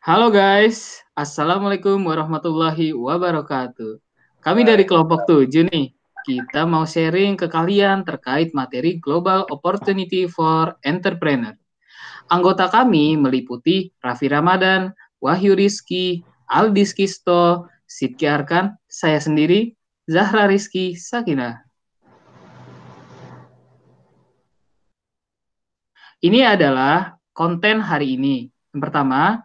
Halo guys, Assalamualaikum warahmatullahi wabarakatuh. Kami dari kelompok Waalaikumsalam. 7 nih, kita mau sharing ke kalian terkait materi Global Opportunity for Entrepreneur. Anggota kami meliputi Raffi Ramadan, Wahyu Rizky, Aldis Kisto, Sidki Arkan, saya sendiri, Zahra Rizky Sakinah. Ini adalah konten hari ini. Yang pertama,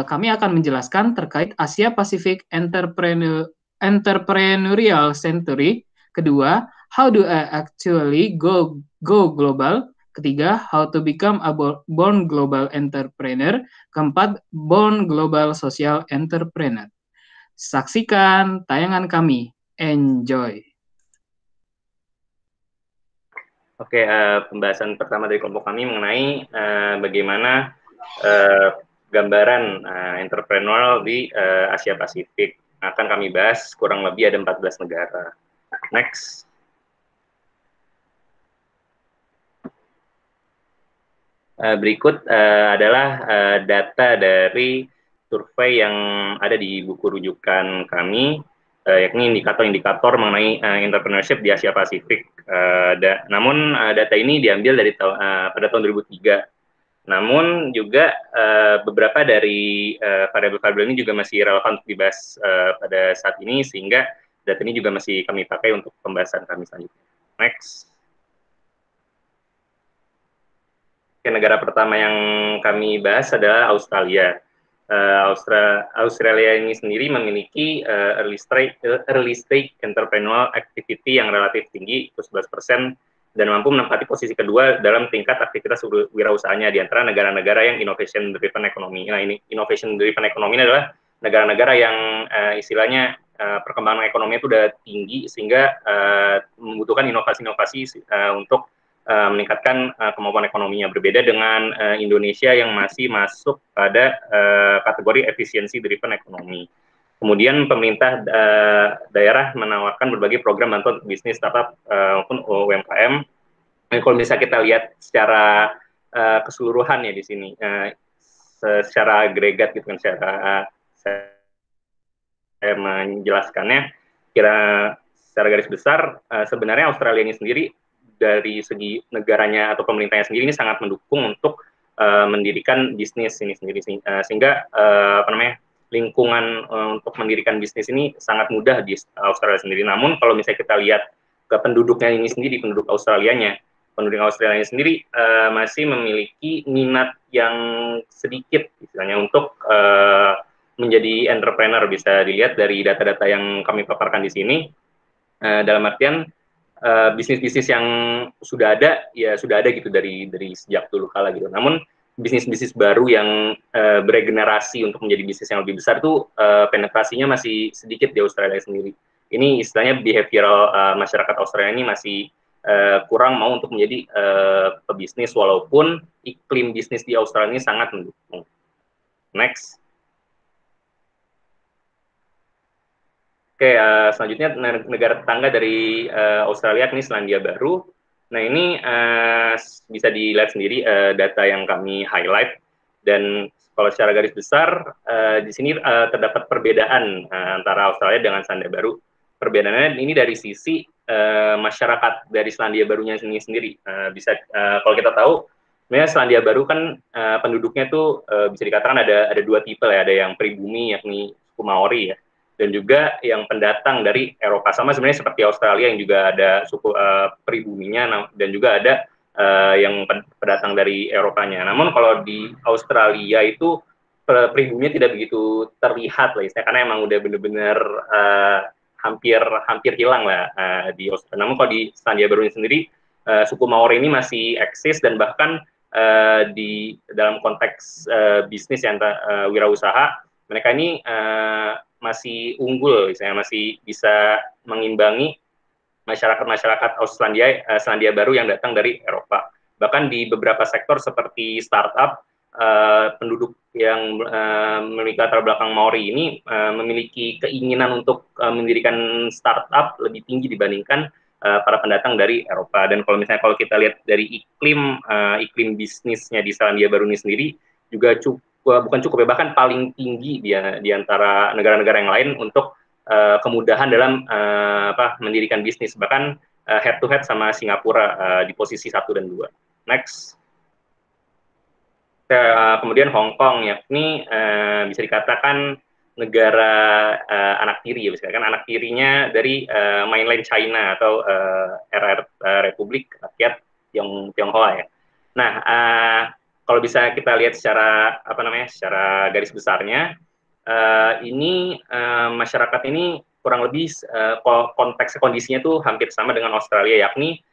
kami akan menjelaskan terkait Asia Pacific Entrepreneurial Century. Kedua, how do I actually go global? Ketiga, how to become a born global entrepreneur. Keempat, born global social entrepreneur. Saksikan tayangan kami. Enjoy. Oke, pembahasan pertama dari kelompok kami mengenai bagaimana eh, gambaran entrepreneurial di Asia Pasifik. Akan kami bahas kurang lebih ada 14 negara. Next. Berikut adalah data dari survei yang ada di buku rujukan kami, yakni indikator-indikator mengenai entrepreneurship di Asia Pasifik. Namun data ini diambil dari pada tahun 2003. Namun juga beberapa dari variabel-variabel ini juga masih relevan untuk dibahas pada saat ini, sehingga data ini juga masih kami pakai untuk pembahasan kami selanjutnya. Next. Negara pertama yang kami bahas adalah Australia. Australia ini sendiri memiliki early stage entrepreneurial activity yang relatif tinggi, 11%, dan mampu menempati posisi kedua dalam tingkat aktivitas wirausahanya di antara negara-negara yang innovation driven economy. Nah, ini innovation driven economy ini adalah negara-negara yang istilahnya perkembangan ekonominya itu sudah tinggi sehingga membutuhkan inovasi-inovasi untuk meningkatkan kemampuan ekonominya. Berbeda dengan Indonesia yang masih masuk pada kategori efisiensi driven ekonomi. Kemudian pemerintah daerah menawarkan berbagai program bantuan untuk bisnis startup maupun UMKM. Dan kalau bisa kita lihat secara keseluruhan ya di sini, secara agregat gitu kan, saya menjelaskannya, kira secara garis besar sebenarnya Australia ini sendiri dari segi negaranya atau pemerintahnya sendiri ini sangat mendukung untuk mendirikan bisnis ini sendiri, sehingga apa namanya, lingkungan untuk mendirikan bisnis ini sangat mudah di Australia sendiri. Namun kalau misalnya kita lihat ke penduduknya ini sendiri, penduduk Australia sendiri masih memiliki minat yang sedikit istilahnya untuk menjadi entrepreneur. Bisa dilihat dari data-data yang kami paparkan di sini, dalam artian bisnis-bisnis yang sudah ada ya sudah ada gitu dari sejak dulu kala gitu. Namun bisnis-bisnis baru yang beregenerasi untuk menjadi bisnis yang lebih besar itu penetrasinya masih sedikit di Australia sendiri. Ini istilahnya behavioral masyarakat Australia ini masih kurang mau untuk menjadi pebisnis, walaupun iklim bisnis di Australia ini sangat mendukung. Next. Oke, selanjutnya negara tetangga dari Australia ini Selandia Baru. Nah, ini bisa dilihat sendiri data yang kami highlight, dan kalau secara garis besar di sini terdapat perbedaan antara Australia dengan Selandia Baru. Perbedaannya ini dari sisi masyarakat dari Selandia Barunya sendiri. Bisa kalau kita tahu, sebenarnya Selandia Baru kan penduduknya tuh bisa dikatakan ada dua tipe ya, ada yang pribumi yakni suku Maori ya, dan juga yang pendatang dari Eropa. Sama sebenarnya seperti Australia yang juga ada suku pribuminya, dan juga ada yang pendatang dari Eropanya. Namun kalau di Australia itu pribuminya tidak begitu terlihat lah, karena emang udah benar-benar hampir hilang lah di Australia. Namun kalau di Selandia Baru sendiri, suku Maori ini masih eksis, dan bahkan di dalam konteks bisnis yang wirausaha, mereka ini masih unggul, misalnya masih bisa mengimbangi masyarakat-masyarakat Selandia Baru yang datang dari Eropa. Bahkan di beberapa sektor seperti startup, penduduk yang memiliki latar belakang Maori ini memiliki keinginan untuk mendirikan startup lebih tinggi dibandingkan para pendatang dari Eropa. Dan kalau kita lihat dari iklim bisnisnya di Selandia Baru ini sendiri juga bukan cukup ya, bahkan paling tinggi di antara negara-negara yang lain untuk kemudahan dalam mendirikan bisnis, bahkan head to head sama Singapura di posisi 1 dan 2. Next. Kemudian Hong Kong, yakni bisa dikatakan negara anak tiri, ya, bisa dikatakan anak tirinya dari mainland China atau Republik Rakyat Tionghoa ya. Nah, kalau bisa kita lihat secara secara garis besarnya, ini masyarakat ini kurang lebih konteks kondisinya tuh hampir sama dengan Australia, yakni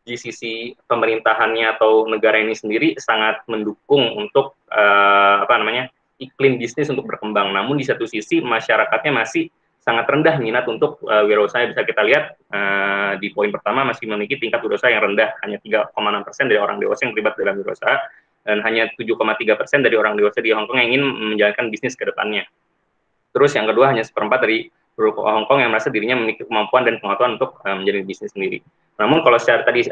di sisi pemerintahannya atau negara ini sendiri sangat mendukung untuk iklim bisnis untuk berkembang. Namun di satu sisi masyarakatnya masih sangat rendah minat untuk wirausaha. Bisa kita lihat di poin pertama masih memiliki tingkat wirausaha yang rendah, hanya 3,6% dari orang dewasa yang terlibat dalam wirausaha dan hanya 7,3% dari orang dewasa di Hong Kong yang ingin menjalankan bisnis ke depannya. Terus yang kedua, hanya 1/4 dari penduduk Hong Kong yang merasa dirinya memiliki kemampuan dan pengetahuan untuk menjalani bisnis sendiri. Namun kalau secara tadi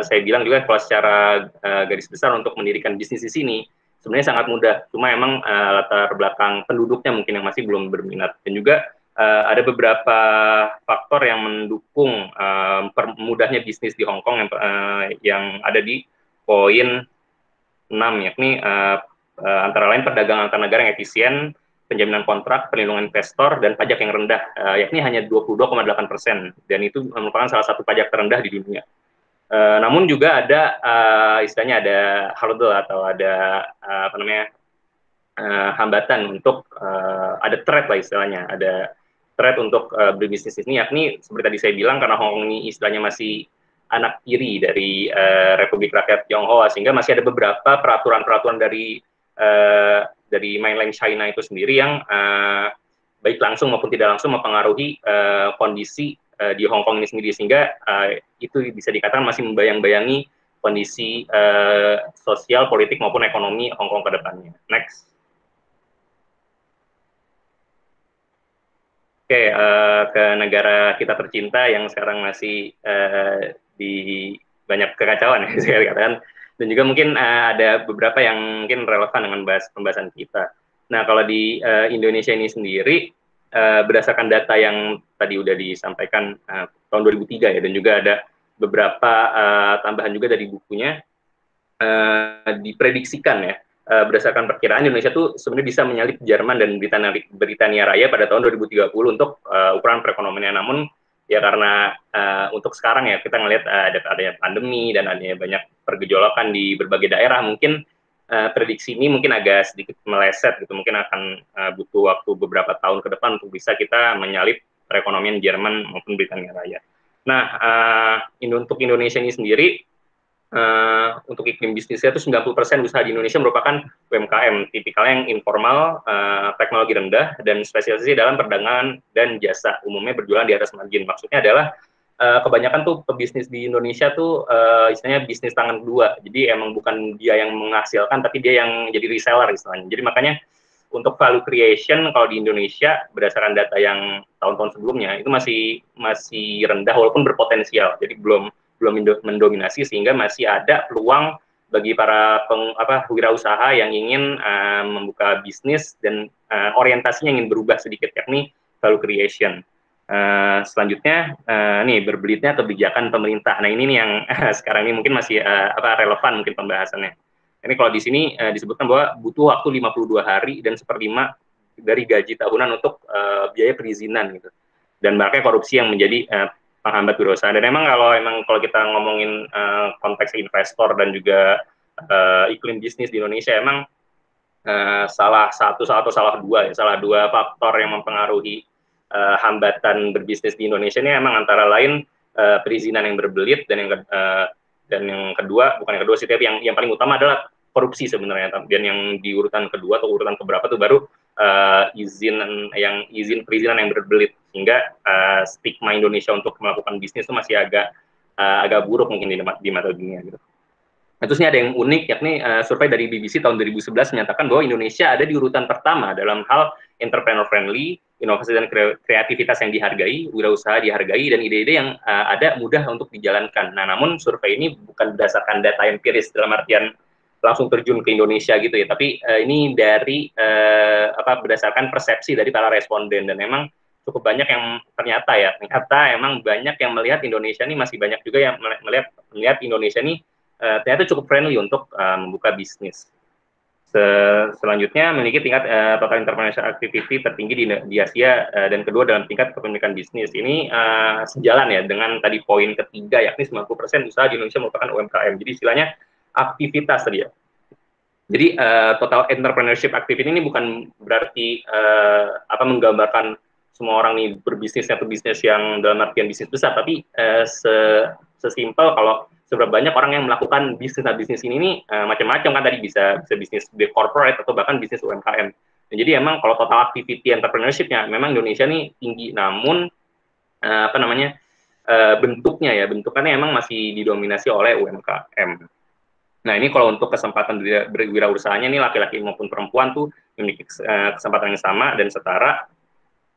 saya bilang juga, kalau secara garis besar untuk mendirikan bisnis di sini sebenarnya sangat mudah. Cuma emang latar belakang penduduknya mungkin yang masih belum berminat. Dan juga ada beberapa faktor yang mendukung permudahnya bisnis di Hong Kong yang ada di poin 6, yakni antara lain perdagangan antar negara yang efisien, penjaminan kontrak, perlindungan investor, dan pajak yang rendah, yakni hanya 22,8%, dan itu merupakan salah satu pajak terendah di dunia. Namun juga ada istilahnya ada hurdle atau ada hambatan untuk ada threat lah istilahnya, ada threat untuk berbisnis ini, yakni seperti tadi saya bilang, karena Hong Kong ini istilahnya masih anak tiri dari Republik Rakyat Tionghoa, sehingga masih ada beberapa peraturan-peraturan dari mainland China itu sendiri yang baik langsung maupun tidak langsung mempengaruhi kondisi di Hong Kong ini sendiri, sehingga itu bisa dikatakan masih membayang-bayangi kondisi sosial, politik maupun ekonomi Hong Kong ke depannya. Next. Oke, ke negara kita tercinta yang sekarang masih di banyak kekacauan ya, saya katakan. Dan juga mungkin ada beberapa yang mungkin relevan dengan pembahasan kita. Nah, kalau di Indonesia ini sendiri, berdasarkan data yang tadi udah disampaikan tahun 2003 ya, dan juga ada beberapa tambahan juga dari bukunya, diprediksikan ya, berdasarkan perkiraan Indonesia tuh sebenarnya bisa menyalip Jerman dan Britania Raya pada tahun 2030 untuk ukuran perekonomian. Namun ya karena untuk sekarang ya kita ngelihat adanya pandemi dan adanya banyak pergejolakan di berbagai daerah, mungkin prediksi ini mungkin agak sedikit meleset gitu, mungkin akan butuh waktu beberapa tahun ke depan untuk bisa kita menyalip perekonomian Jerman maupun Britania Raya. Nah, untuk Indonesia ini sendiri, untuk iklim bisnisnya itu 90% usaha di Indonesia merupakan UMKM, tipikalnya yang informal, teknologi rendah, dan spesialisasi dalam perdagangan dan jasa, umumnya berjualan di atas margin. Maksudnya adalah kebanyakan tuh pebisnis di Indonesia tuh istilahnya bisnis tangan kedua, jadi emang bukan dia yang menghasilkan, tapi dia yang jadi reseller istilahnya. Jadi makanya untuk value creation kalau di Indonesia berdasarkan data yang tahun-tahun sebelumnya itu masih rendah walaupun berpotensial, jadi belum mendominasi, sehingga masih ada peluang bagi para wirausaha yang ingin membuka bisnis dan orientasinya ingin berubah sedikit, yakni value creation. Selanjutnya nih berbelitnya kebijakan pemerintah. Nah ini nih yang sekarang ini mungkin masih relevan mungkin pembahasannya. Ini kalau di sini disebutkan bahwa butuh waktu 52 hari dan 1/5 dari gaji tahunan untuk biaya perizinan gitu. Dan makanya korupsi yang menjadi penghambat wirausaha. Dan kalau kita ngomongin konteks investor dan juga iklim bisnis di Indonesia, emang salah dua faktor yang mempengaruhi hambatan berbisnis di Indonesia ini emang antara lain perizinan yang berbelit, dan yang kedua, bukan yang kedua sih, tapi yang paling utama adalah korupsi sebenarnya. Dan yang di urutan kedua atau urutan keberapa tuh baru izin perizinan yang berbelit, sehingga stigma Indonesia untuk melakukan bisnis itu masih agak buruk mungkin di mata dunia gitu. Nah, terus ini ada yang unik, yakni survei dari BBC tahun 2011 menyatakan bahwa Indonesia ada di urutan pertama dalam hal entrepreneur friendly, inovasi dan kreativitas yang dihargai, wirausaha dihargai, dan ide-ide yang ada mudah untuk dijalankan. Nah, namun survei ini bukan berdasarkan data empiris dalam artian langsung terjun ke Indonesia gitu ya, tapi ini dari berdasarkan persepsi dari para responden, dan memang cukup banyak yang ternyata emang banyak yang melihat Indonesia ini, masih banyak juga yang melihat Indonesia ini ternyata cukup friendly untuk membuka bisnis. Selanjutnya memiliki tingkat total entrepreneurial activity tertinggi di Asia, dan kedua dalam tingkat kepemilikan bisnis. Ini sejalan ya dengan tadi poin ketiga, yakni 90% usaha di Indonesia merupakan UMKM. Jadi istilahnya aktivitas tadi ya. Jadi total entrepreneurship activity ini bukan berarti menggambarkan semua orang nih berbisnis atau bisnis yang dalam artian bisnis besar, tapi sesimpel kalau seberapa banyak orang yang melakukan bisnis ini nih macam-macam kan, tadi bisa bisnis big corporate atau bahkan bisnis UMKM. Dan jadi emang kalau total activity entrepreneurship-nya memang Indonesia nih tinggi, namun bentuknya emang masih didominasi oleh UMKM. Nah, ini kalau untuk kesempatan berwirausahanya ini laki-laki maupun perempuan tuh memiliki kesempatan yang sama dan setara.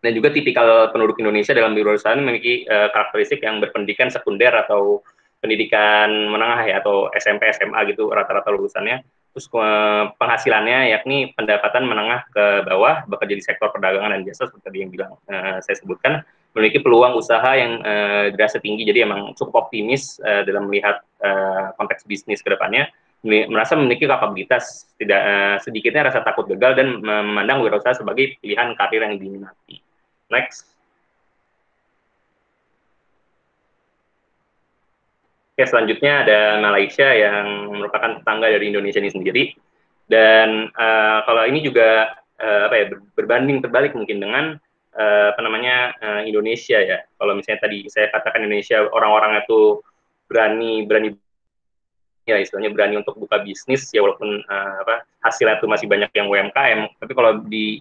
Dan juga tipikal penduduk Indonesia dalam berwirausaha ini memiliki karakteristik yang berpendidikan sekunder atau pendidikan menengah ya, atau SMP, SMA gitu rata-rata lulusannya. Terus penghasilannya yakni pendapatan menengah ke bawah, bekerja di sektor perdagangan dan jasa seperti yang bilang saya sebutkan, memiliki peluang usaha yang dirasa tinggi. Jadi emang cukup optimis dalam melihat konteks bisnis ke depannya, merasa memiliki kapabilitas, tidak sedikitnya rasa takut gagal, dan memandang wirausaha sebagai pilihan karir yang diminati. Next. Oke, selanjutnya ada Malaysia yang merupakan tetangga dari Indonesia ini sendiri. Dan kalau ini juga berbanding terbalik mungkin dengan Indonesia ya. Kalau misalnya tadi saya katakan Indonesia orang-orangnya tuh berani ya, istilahnya berani untuk buka bisnis ya, walaupun hasilnya itu masih banyak yang UMKM. Tapi kalau di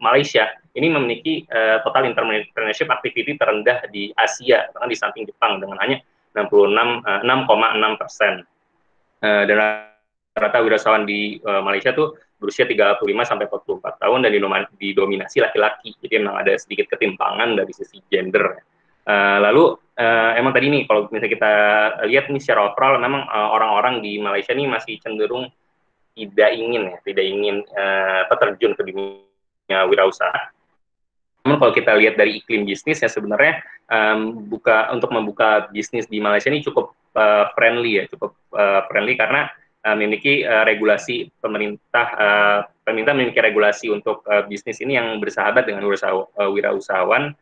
Malaysia ini memiliki total entrepreneurship activity terendah di Asia, bahkan di samping Jepang dengan hanya 6,6%. Dan rata wirausahaan di Malaysia tuh berusia 35 sampai 44 tahun dan didominasi laki-laki. Jadi memang ada sedikit ketimpangan dari sisi gender. Lalu emang tadi nih kalau misalnya kita lihat nih secara overall, memang orang-orang di Malaysia nih masih cenderung tidak ingin terjun ke dunia wirausaha. Namun kalau kita lihat dari iklim bisnis ya, sebenarnya untuk membuka bisnis di Malaysia ini cukup friendly ya, friendly karena memiliki regulasi pemerintah memiliki regulasi untuk bisnis ini yang bersahabat dengan wirausahawan.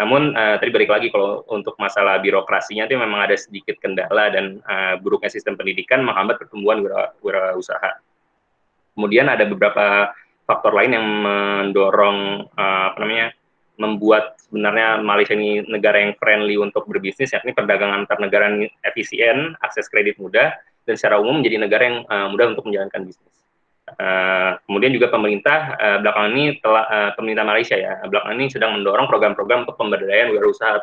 Namun tadi balik lagi, kalau untuk masalah birokrasinya itu memang ada sedikit kendala, dan buruknya sistem pendidikan menghambat pertumbuhan wirausaha. Kemudian ada beberapa faktor lain yang mendorong membuat sebenarnya Malaysia ini negara yang friendly untuk berbisnis, yakni perdagangan antar negara yang efisien, akses kredit mudah, dan secara umum menjadi negara yang mudah untuk menjalankan bisnis. Kemudian juga pemerintah pemerintah Malaysia ya belakangan ini sedang mendorong program-program untuk pemberdayaan wirausaha,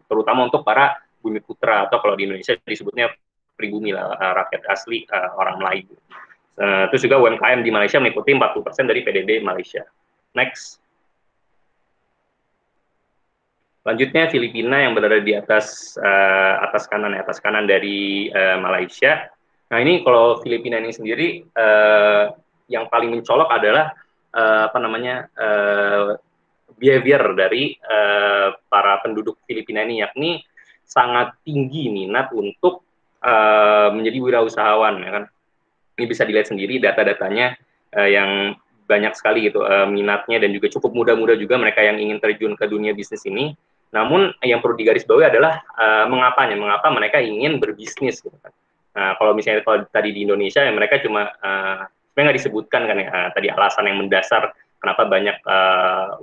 terutama untuk para bumi putra, atau kalau di Indonesia disebutnya pribumi lah, rakyat asli orang Melayu. Terus juga UMKM di Malaysia meliputi 40% dari PDB Malaysia. Next. Selanjutnya Filipina yang berada di atas kanan dari Malaysia. Nah, ini kalau Filipina ini sendiri yang paling mencolok adalah behavior dari para penduduk Filipina ini, yakni sangat tinggi minat untuk menjadi wirausahawan ya kan. Ini bisa dilihat sendiri data-datanya yang banyak sekali gitu minatnya, dan juga cukup muda-muda juga mereka yang ingin terjun ke dunia bisnis ini. Namun yang perlu digarisbawahi adalah mengapa mereka ingin berbisnis gitu kan. Kalau misalnya tadi di Indonesia ya mereka cuma sebenarnya nggak disebutkan kan ya tadi alasan yang mendasar kenapa banyak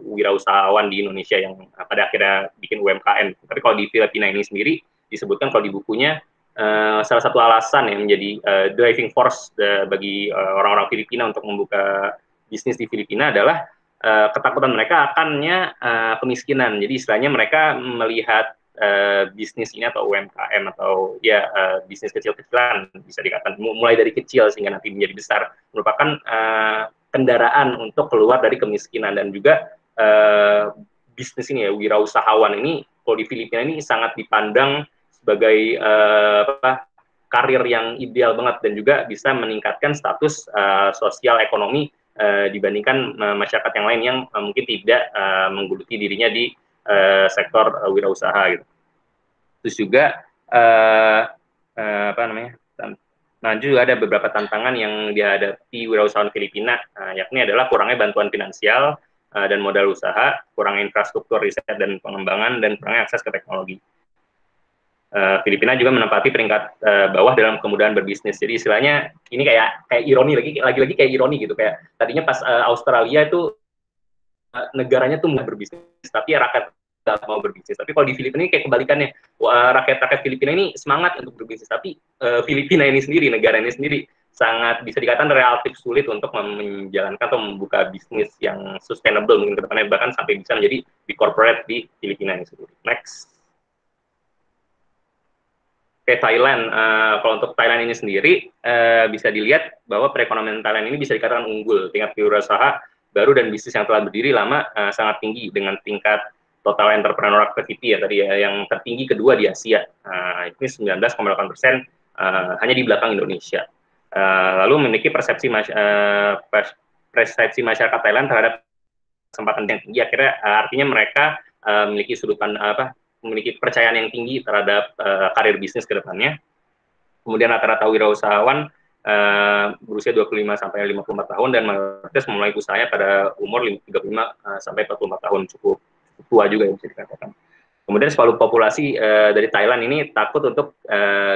wirausahawan di Indonesia yang pada akhirnya bikin UMKM. Tapi kalau di Filipina ini sendiri disebutkan kalau di bukunya salah satu alasan yang menjadi driving force bagi orang-orang Filipina untuk membuka bisnis di Filipina adalah ketakutan mereka akannya kemiskinan. Jadi istilahnya mereka melihat bisnis ini atau UMKM atau ya bisnis kecil-kecilan bisa dikatakan mulai dari kecil sehingga nanti menjadi besar merupakan kendaraan untuk keluar dari kemiskinan. Dan juga bisnis ini ya wirausahawan ini kalau di Filipina ini sangat dipandang sebagai karir yang ideal banget dan juga bisa meningkatkan status sosial ekonomi dibandingkan masyarakat yang lain yang mungkin tidak menggeluti dirinya di sektor wirausaha gitu. Terus juga apa namanya? Nah, juga ada beberapa tantangan yang dihadapi wirausahawan Filipina, yakni adalah kurangnya bantuan finansial dan modal usaha, kurangnya infrastruktur riset dan pengembangan, dan kurangnya akses ke teknologi. Filipina juga menempati peringkat bawah dalam kemudahan berbisnis. Jadi istilahnya ini kayak ironi lagi-lagi kayak ironi gitu. Kayak tadinya pas Australia itu negaranya tuh mau berbisnis, tapi rakyat nggak mau berbisnis. Tapi kalau di Filipina ini kayak kebalikannya, rakyat Filipina ini semangat untuk berbisnis, tapi Filipina ini sendiri, negara ini sendiri sangat bisa dikatakan relatif sulit untuk menjalankan atau membuka bisnis yang sustainable mungkin ke depannya, bahkan sampai bisa menjadi big corporate di Filipina ini sendiri. Next. Oke, Thailand. Kalau untuk Thailand ini sendiri, bisa dilihat bahwa perekonomian Thailand ini bisa dikatakan unggul. Tingkat wirausaha baru dan bisnis yang telah berdiri lama sangat tinggi dengan tingkat total entrepreneur activity ya tadi ya, yang tertinggi kedua di Asia. Ini 19,8%, hanya di belakang Indonesia. Lalu memiliki persepsi masyarakat Thailand terhadap kesempatan yang tinggi. Akhirnya artinya mereka memiliki memiliki kepercayaan yang tinggi terhadap karir bisnis ke depannya. Kemudian rata-rata wirausahawan berusia 25 sampai 54 tahun dan mayoritas memulai usahanya pada umur 35 sampai 44 tahun, cukup tua juga ya bisa dikatakan. Kemudian separuh populasi dari Thailand ini takut untuk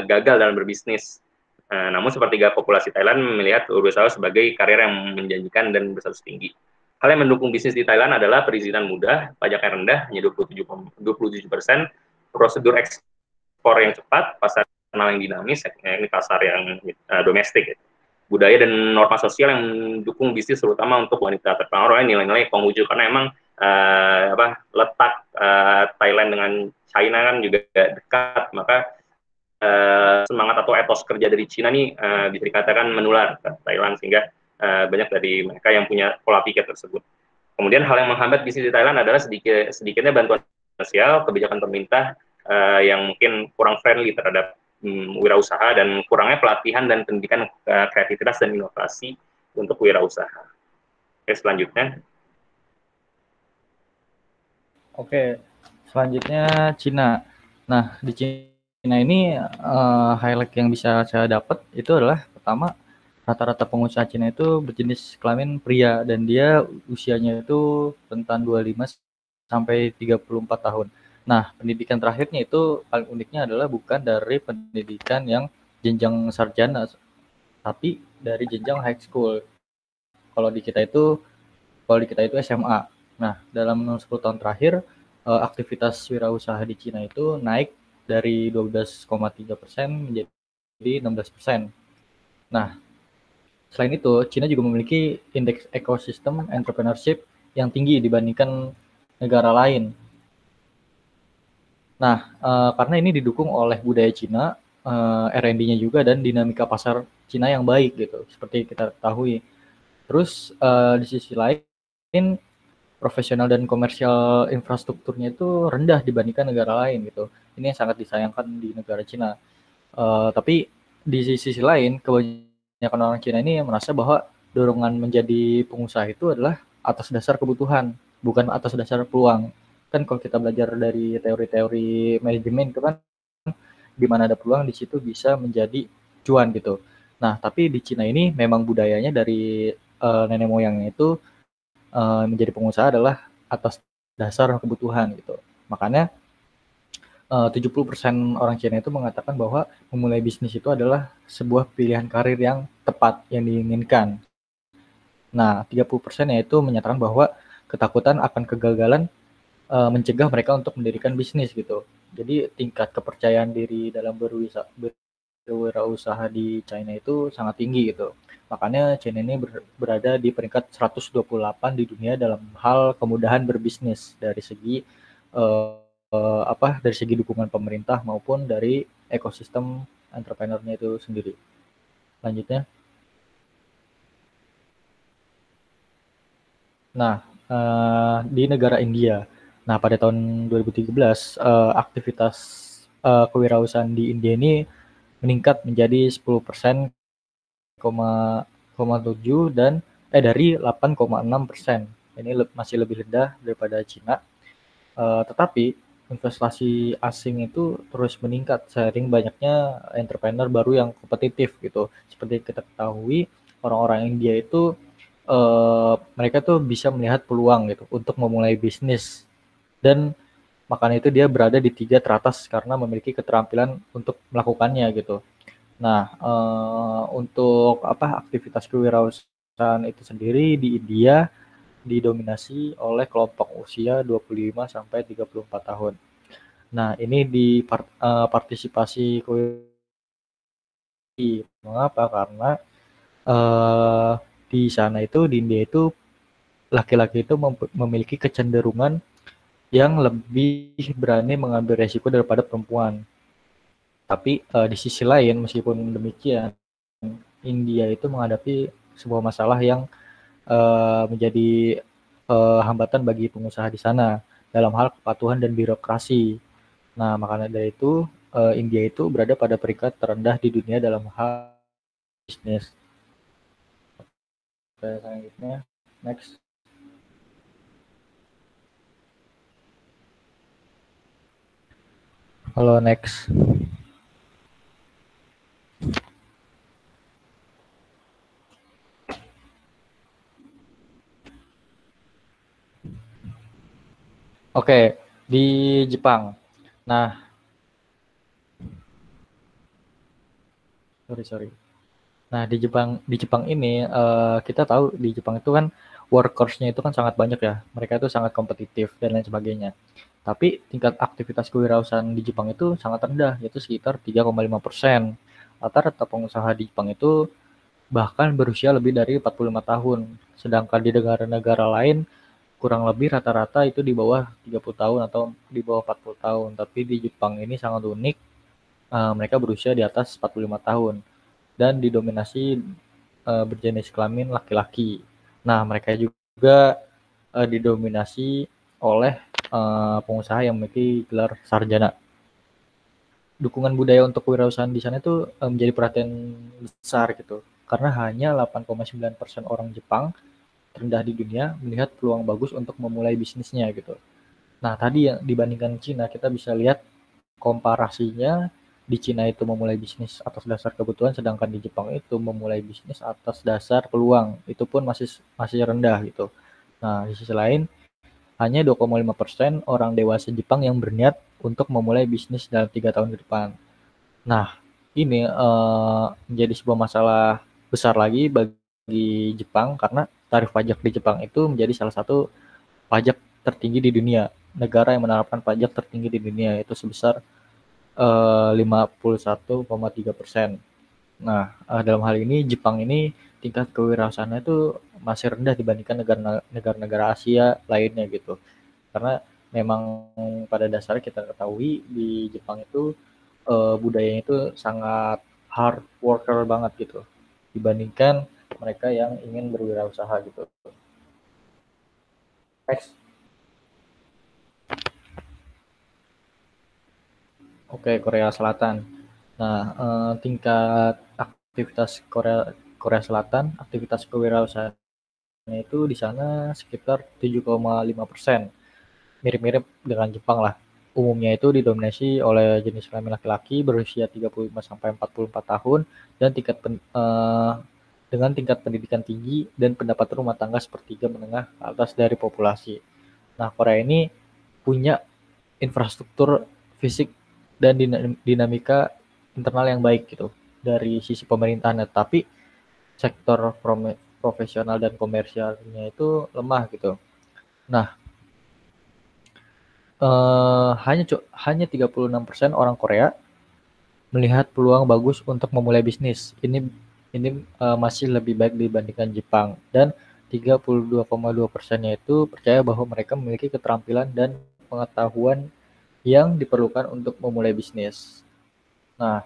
gagal dalam berbisnis. Namun sepertiga populasi Thailand melihat wirausaha sebagai karir yang menjanjikan dan berstatus tinggi. Hal yang mendukung bisnis di Thailand adalah perizinan mudah, pajak yang rendah, hanya 27%, prosedur ekspor yang cepat, pasar yang dinamis, ini pasar yang domestik. Budaya dan norma sosial yang mendukung bisnis, terutama untuk wanita terpengaruh, nilai-nilai penguju, karena emang letak Thailand dengan China kan juga dekat, maka semangat atau etos kerja dari China ini bisa dikatakan menular ke Thailand, sehingga banyak dari mereka yang punya pola pikir tersebut. Kemudian hal yang menghambat bisnis di Thailand adalah sedikitnya bantuan sosial, kebijakan pemerintah yang mungkin kurang friendly terhadap wirausaha, dan kurangnya pelatihan dan pendidikan kreativitas dan inovasi untuk wirausaha. Oke, selanjutnya. Oke, selanjutnya Cina. Nah, di Cina ini highlight yang bisa saya dapat itu adalah pertama, rata-rata pengusaha Cina itu berjenis kelamin pria dan dia usianya itu rentan 25 sampai 34 tahun. Nah, pendidikan terakhirnya itu paling uniknya adalah bukan dari pendidikan yang jenjang sarjana, tapi dari jenjang high school. Kalau di kita itu SMA. Nah, dalam 10 tahun terakhir, aktivitas wirausaha di Cina itu naik dari 12,3% menjadi 16%. Nah, selain itu, Cina juga memiliki indeks ekosistem entrepreneurship yang tinggi dibandingkan negara lain. Nah, karena ini didukung oleh budaya Cina, R&D-nya juga, dan dinamika pasar Cina yang baik gitu, seperti kita ketahui. Terus di sisi lain, profesional dan komersial infrastrukturnya itu rendah dibandingkan negara lain gitu. Ini yang sangat disayangkan di negara Cina. Tapi di sisi lain, kebanyakan orang Cina ini merasa bahwa dorongan menjadi pengusaha itu adalah atas dasar kebutuhan, bukan atas dasar peluang. Kan kalau kita belajar dari teori-teori manajemen itu kan, di mana ada peluang di situ bisa menjadi cuan gitu. Nah, tapi di Cina ini memang budayanya dari nenek moyangnya itu menjadi pengusaha adalah atas dasar kebutuhan gitu. Makanya 70% orang Cina itu mengatakan bahwa memulai bisnis itu adalah sebuah pilihan karir yang tepat, yang diinginkan. Nah, 30% yaitu menyatakan bahwa ketakutan akan kegagalan mencegah mereka untuk mendirikan bisnis gitu. Jadi tingkat kepercayaan diri dalam berwirausaha di China itu sangat tinggi gitu. Makanya China ini berada di peringkat 128 di dunia dalam hal kemudahan berbisnis dari segi dari segi dukungan pemerintah maupun dari ekosistem entrepreneurnya itu sendiri. Lanjutnya. Nah, di negara India. Nah, pada tahun 2013 aktivitas kewirausahaan di India ini meningkat menjadi 10,7 dan dari 8,6%. Ini masih lebih rendah daripada Cina. Tetapi investasi asing itu terus meningkat seiring banyaknya entrepreneur baru yang kompetitif gitu. Seperti kita ketahui, orang-orang India itu mereka tuh bisa melihat peluang gitu untuk memulai bisnis, dan makanya itu dia berada di 3 teratas karena memiliki keterampilan untuk melakukannya gitu. Nah, untuk aktivitas kewirausahaan itu sendiri di India didominasi oleh kelompok usia 25 sampai 34 tahun. Nah, ini di partisipasi mengapa? Karena eh, di sana itu di India itu laki-laki itu memiliki kecenderungan yang lebih berani mengambil resiko daripada perempuan. Tapi di sisi lain, meskipun demikian, India itu menghadapi sebuah masalah yang menjadi hambatan bagi pengusaha di sana dalam hal kepatuhan dan birokrasi. Nah, makanya dari itu India itu berada pada peringkat terendah di dunia dalam hal bisnis. Oke, selanjutnya, next. Halo, next. Oke, di Jepang. Nah, sorry. Nah, di Jepang ini kita tahu di Jepang itu kan workers-nya itu kan sangat banyak ya. Mereka itu sangat kompetitif dan lain sebagainya. Tapi tingkat aktivitas kewirausahaan di Jepang itu sangat rendah, yaitu sekitar 3,5%. Rata-rata pengusaha di Jepang itu bahkan berusia lebih dari 45 tahun. Sedangkan di negara-negara lain kurang lebih rata-rata itu di bawah 30 tahun atau di bawah 40 tahun. Tapi di Jepang ini sangat unik, mereka berusia di atas 45 tahun dan didominasi berjenis kelamin laki-laki. Nah, mereka juga didominasi oleh pengusaha yang memiliki gelar sarjana. Dukungan budaya untuk kewirausahaan di sana itu menjadi perhatian besar gitu. Karena hanya 8,9% orang Jepang terendah di dunia melihat peluang bagus untuk memulai bisnisnya gitu. Nah, tadi yang dibandingkan Cina, kita bisa lihat komparasinya. Di Cina itu memulai bisnis atas dasar kebutuhan, sedangkan di Jepang itu memulai bisnis atas dasar peluang. Itu pun masih rendah gitu. Nah, di sisi lain, hanya 2,5% orang dewasa Jepang yang berniat untuk memulai bisnis dalam 3 tahun ke depan. Nah, ini menjadi sebuah masalah besar lagi bagi Jepang karena tarif pajak di Jepang itu menjadi salah satu pajak tertinggi di dunia. Negara yang menerapkan pajak tertinggi di dunia itu sebesar 51,3%. Nah, dalam hal ini Jepang ini tingkat kewirausahaannya itu masih rendah dibandingkan negara-negara Asia lainnya gitu. Karena memang pada dasarnya kita ketahui di Jepang itu budayanya itu sangat hard worker banget gitu dibandingkan mereka yang ingin berwirausaha gitu. Next. Oke, Korea Selatan. Nah, tingkat aktivitas Korea Selatan, aktivitas kewirausahaan itu di sana sekitar 7,5%. Mirip-mirip dengan Jepang lah. Umumnya itu didominasi oleh jenis kelamin laki-laki berusia 35 sampai 44 tahun dan dengan tingkat pendidikan tinggi dan pendapatan rumah tangga sepertiga menengah ke atas dari populasi. Nah, Korea ini punya infrastruktur fisik dan dinamika internal yang baik gitu dari sisi pemerintahan, tapi sektor profesional dan komersialnya itu lemah gitu. Nah, hanya 36% orang Korea melihat peluang bagus untuk memulai bisnis. Ini masih lebih baik dibandingkan Jepang, dan 32,2%-nya itu percaya bahwa mereka memiliki keterampilan dan pengetahuan yang diperlukan untuk memulai bisnis. Nah,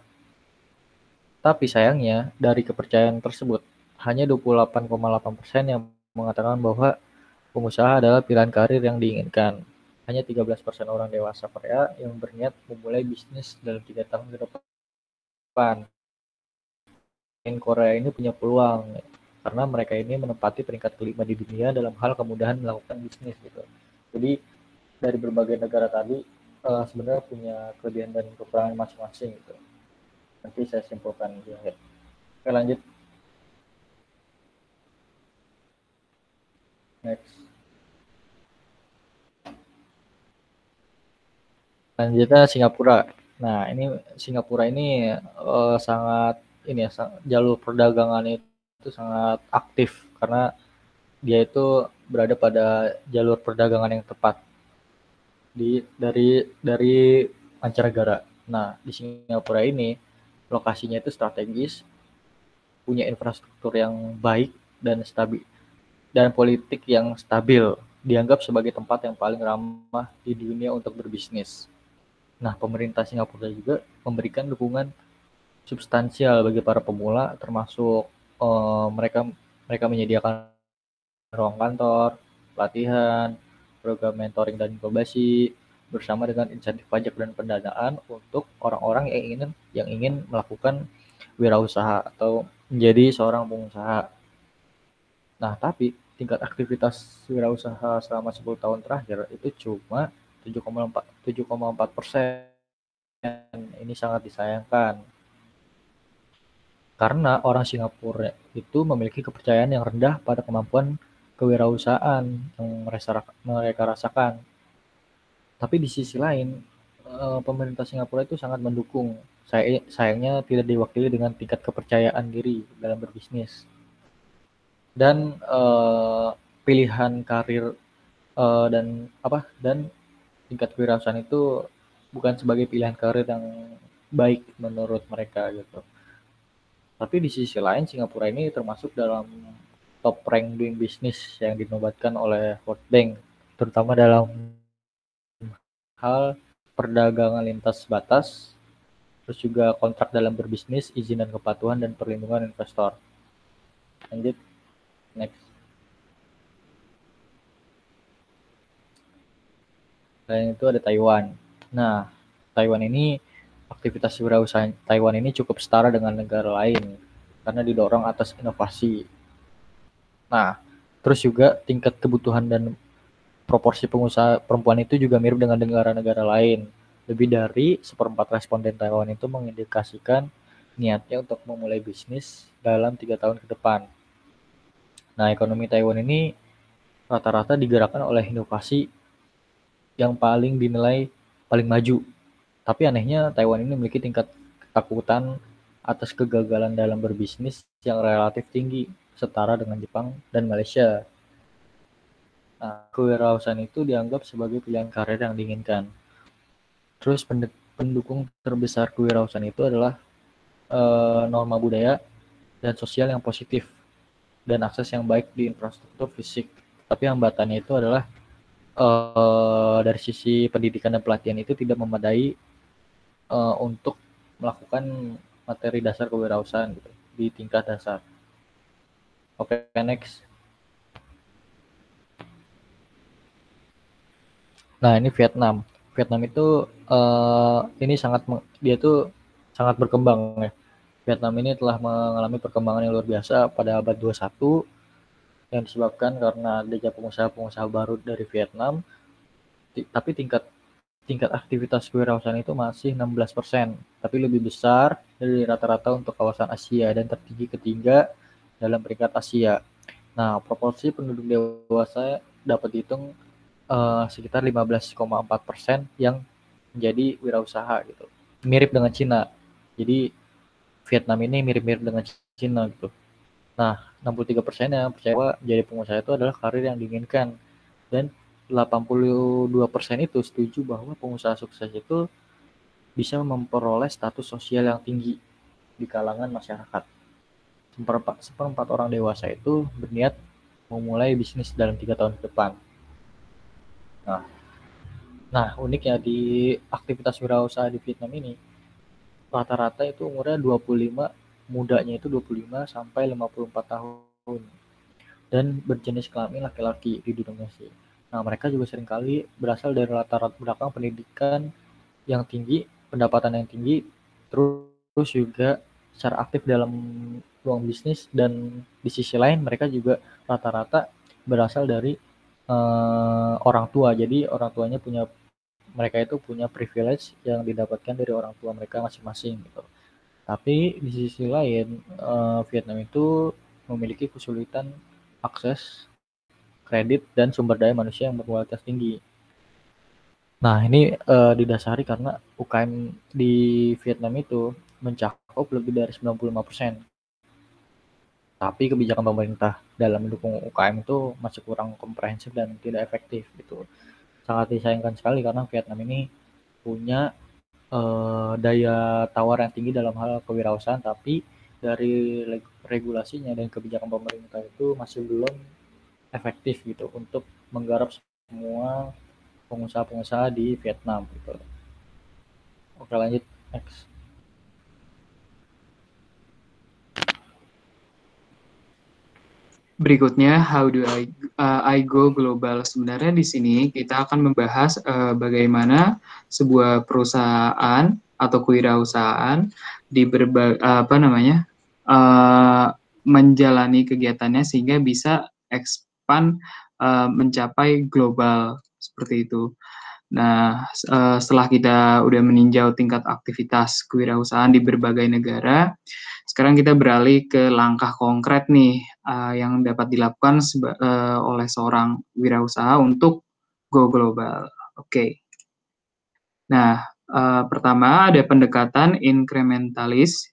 tapi sayangnya dari kepercayaan tersebut hanya 28,8% yang mengatakan bahwa pengusaha adalah pilihan karir yang diinginkan. Hanya 13% orang dewasa Korea yang berniat memulai bisnis dalam 3 tahun ke depan. depan. Korea ini punya peluang karena mereka ini menempati peringkat kelima di dunia dalam hal kemudahan melakukan bisnis gitu. Jadi dari berbagai negara tadi sebenarnya punya kelebihan dan kekurangan masing-masing gitu. Nanti saya simpulkan di akhir. Oke, lanjut. Next. Selanjutnya Singapura. Nah, ini Singapura ini sangat ini ya, jalur perdagangannya itu sangat aktif karena dia itu berada pada jalur perdagangan yang tepat dari mancanegara. Nah, di Singapura ini lokasinya itu strategis, punya infrastruktur yang baik dan stabil dan politik yang stabil, dianggap sebagai tempat yang paling ramah di dunia untuk berbisnis. Nah, pemerintah Singapura juga memberikan dukungan substansial bagi para pemula, termasuk mereka mereka menyediakan ruang kantor, pelatihan, program mentoring dan inkubasi, bersama dengan insentif pajak dan pendanaan untuk orang-orang yang ingin melakukan wirausaha atau menjadi seorang pengusaha. Nah, tapi tingkat aktivitas wirausaha selama 10 tahun terakhir itu cuma 7,4%. Ini sangat disayangkan karena orang Singapura itu memiliki kepercayaan yang rendah pada kemampuan kewirausahaan yang mereka rasakan. Tapi di sisi lain, pemerintah Singapura itu sangat mendukung. Sayangnya tidak diwakili dengan tingkat kepercayaan diri dalam berbisnis. Dan pilihan karir dan tingkat kewirausahaan itu bukan sebagai pilihan karir yang baik menurut mereka gitu. Tapi di sisi lain Singapura ini termasuk dalam top rank doing business yang dinobatkan oleh World Bank, terutama dalam hal perdagangan lintas batas, terus juga kontrak dalam berbisnis, izin dan kepatuhan, dan perlindungan investor. Lanjut, next. Selain itu ada Taiwan. Nah, Taiwan ini aktivitas wirausaha Taiwan ini cukup setara dengan negara lain karena didorong atas inovasi. Nah, terus juga tingkat kebutuhan dan proporsi pengusaha perempuan itu juga mirip dengan negara-negara lain. Lebih dari 1/4 responden Taiwan itu mengindikasikan niatnya untuk memulai bisnis dalam 3 tahun ke depan. Nah, ekonomi Taiwan ini rata-rata digerakkan oleh inovasi yang paling dinilai paling maju. Tapi anehnya Taiwan ini memiliki tingkat ketakutan atas kegagalan dalam berbisnis yang relatif tinggi, setara dengan Jepang dan Malaysia. Nah, kewirausahaan itu dianggap sebagai pilihan karir yang diinginkan. Terus pendukung terbesar kewirausahaan itu adalah norma budaya dan sosial yang positif dan akses yang baik di infrastruktur fisik. Tapi hambatannya itu adalah dari sisi pendidikan dan pelatihan itu tidak memadai untuk melakukan materi dasar kewirausahaan gitu, di tingkat dasar. Oke, next. Nah, ini Vietnam. Vietnam itu dia tuh sangat berkembang ya. Vietnam ini telah mengalami perkembangan yang luar biasa pada abad 21 yang disebabkan karena adanya pengusaha-pengusaha baru dari Vietnam. Tapi tingkat aktivitas kewirausahaan itu masih 16%, tapi lebih besar dari rata-rata untuk kawasan Asia dan tertinggi ketiga dalam peringkat Asia. Nah, proporsi penduduk dewasa dapat dihitung sekitar 15,4% yang menjadi wirausaha gitu. Mirip dengan Cina. Jadi Vietnam ini mirip-mirip dengan Cina gitu. Nah, 63% yang percaya bahwa jadi pengusaha itu adalah karir yang diinginkan, dan 82% itu setuju bahwa pengusaha sukses itu bisa memperoleh status sosial yang tinggi di kalangan masyarakat. Seperempat orang dewasa itu berniat memulai bisnis dalam 3 tahun ke depan. Nah, uniknya di aktivitas wirausaha di Vietnam ini, rata-rata itu umurnya 25, mudanya itu 25 sampai 54 tahun, dan berjenis kelamin laki-laki didominasi. Nah, mereka juga seringkali berasal dari latar belakang pendidikan yang tinggi, pendapatan yang tinggi, terus terus juga secara aktif dalam ruang bisnis, dan di sisi lain mereka juga rata-rata berasal dari orang tua. Jadi orang tuanya mereka itu punya privilege yang didapatkan dari orang tua mereka masing-masing gitu. Tapi di sisi lain Vietnam itu memiliki kesulitan akses kredit dan sumber daya manusia yang berkualitas tinggi. Nah, ini didasari karena UKM di Vietnam itu mencakup lebih dari 95%. Tapi kebijakan pemerintah dalam mendukung UKM itu masih kurang komprehensif dan tidak efektif gitu. Sangat disayangkan sekali karena Vietnam ini punya daya tawar yang tinggi dalam hal kewirausahaan, tapi dari regulasinya dan kebijakan pemerintah itu masih belum efektif gitu untuk menggarap semua pengusaha-pengusaha di Vietnam gitu. Oke, lanjut next. Berikutnya, how do I go global? Sebenarnya di sini kita akan membahas bagaimana sebuah perusahaan atau kewirausahaan di menjalani kegiatannya sehingga bisa expand mencapai global seperti itu. Nah, setelah kita udah meninjau tingkat aktivitas kewirausahaan di berbagai negara, sekarang kita beralih ke langkah konkret nih yang dapat dilakukan oleh seorang wirausaha untuk go global. Oke. Nah, pertama ada pendekatan inkrementalis,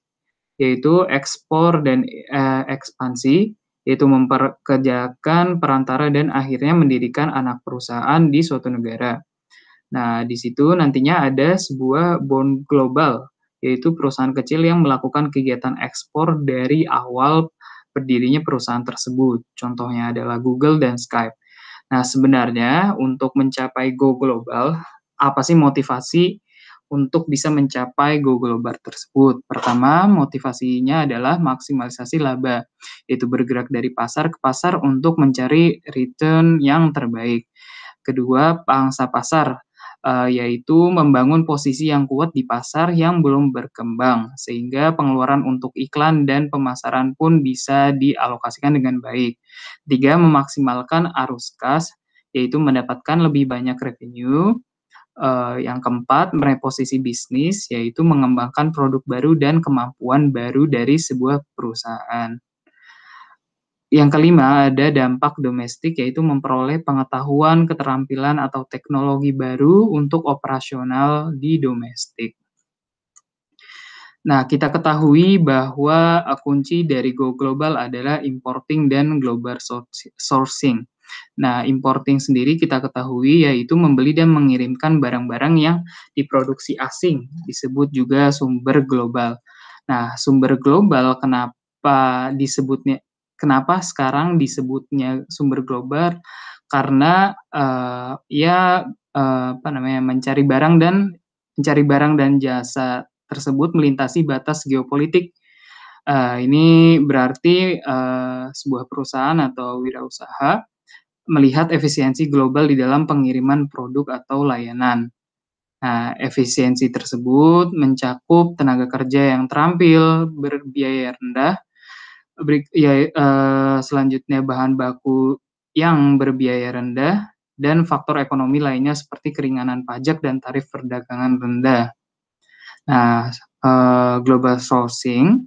yaitu ekspor dan ekspansi, yaitu memperkerjakan perantara dan akhirnya mendirikan anak perusahaan di suatu negara. Nah, di situ nantinya ada sebuah bond global, yaitu perusahaan kecil yang melakukan kegiatan ekspor dari awal berdirinya perusahaan tersebut. Contohnya adalah Google dan Skype. Nah, sebenarnya untuk mencapai go global, apa sih motivasi untuk bisa mencapai go global tersebut? Pertama, motivasinya adalah maksimalisasi laba, yaitu bergerak dari pasar ke pasar untuk mencari return yang terbaik. Kedua, pangsa pasar, yaitu membangun posisi yang kuat di pasar yang belum berkembang, sehingga pengeluaran untuk iklan dan pemasaran pun bisa dialokasikan dengan baik. Tiga, memaksimalkan arus kas, yaitu mendapatkan lebih banyak revenue. Yang keempat, mereposisi bisnis, yaitu mengembangkan produk baru dan kemampuan baru dari sebuah perusahaan. Yang kelima, ada dampak domestik, yaitu memperoleh pengetahuan, keterampilan, atau teknologi baru untuk operasional di domestik. Nah, kita ketahui bahwa kunci dari go global adalah importing dan global sourcing. Nah, importing sendiri kita ketahui yaitu membeli dan mengirimkan barang-barang yang diproduksi asing, disebut juga sumber global. Nah, sumber global kenapa sekarang disebutnya sumber global? Karena mencari barang dan jasa tersebut melintasi batas geopolitik. Ini berarti sebuah perusahaan atau wirausaha melihat efisiensi global di dalam pengiriman produk atau layanan. Nah, efisiensi tersebut mencakup tenaga kerja yang terampil, berbiaya rendah, selanjutnya bahan baku yang berbiaya rendah, dan faktor ekonomi lainnya seperti keringanan pajak dan tarif perdagangan rendah. Nah, global sourcing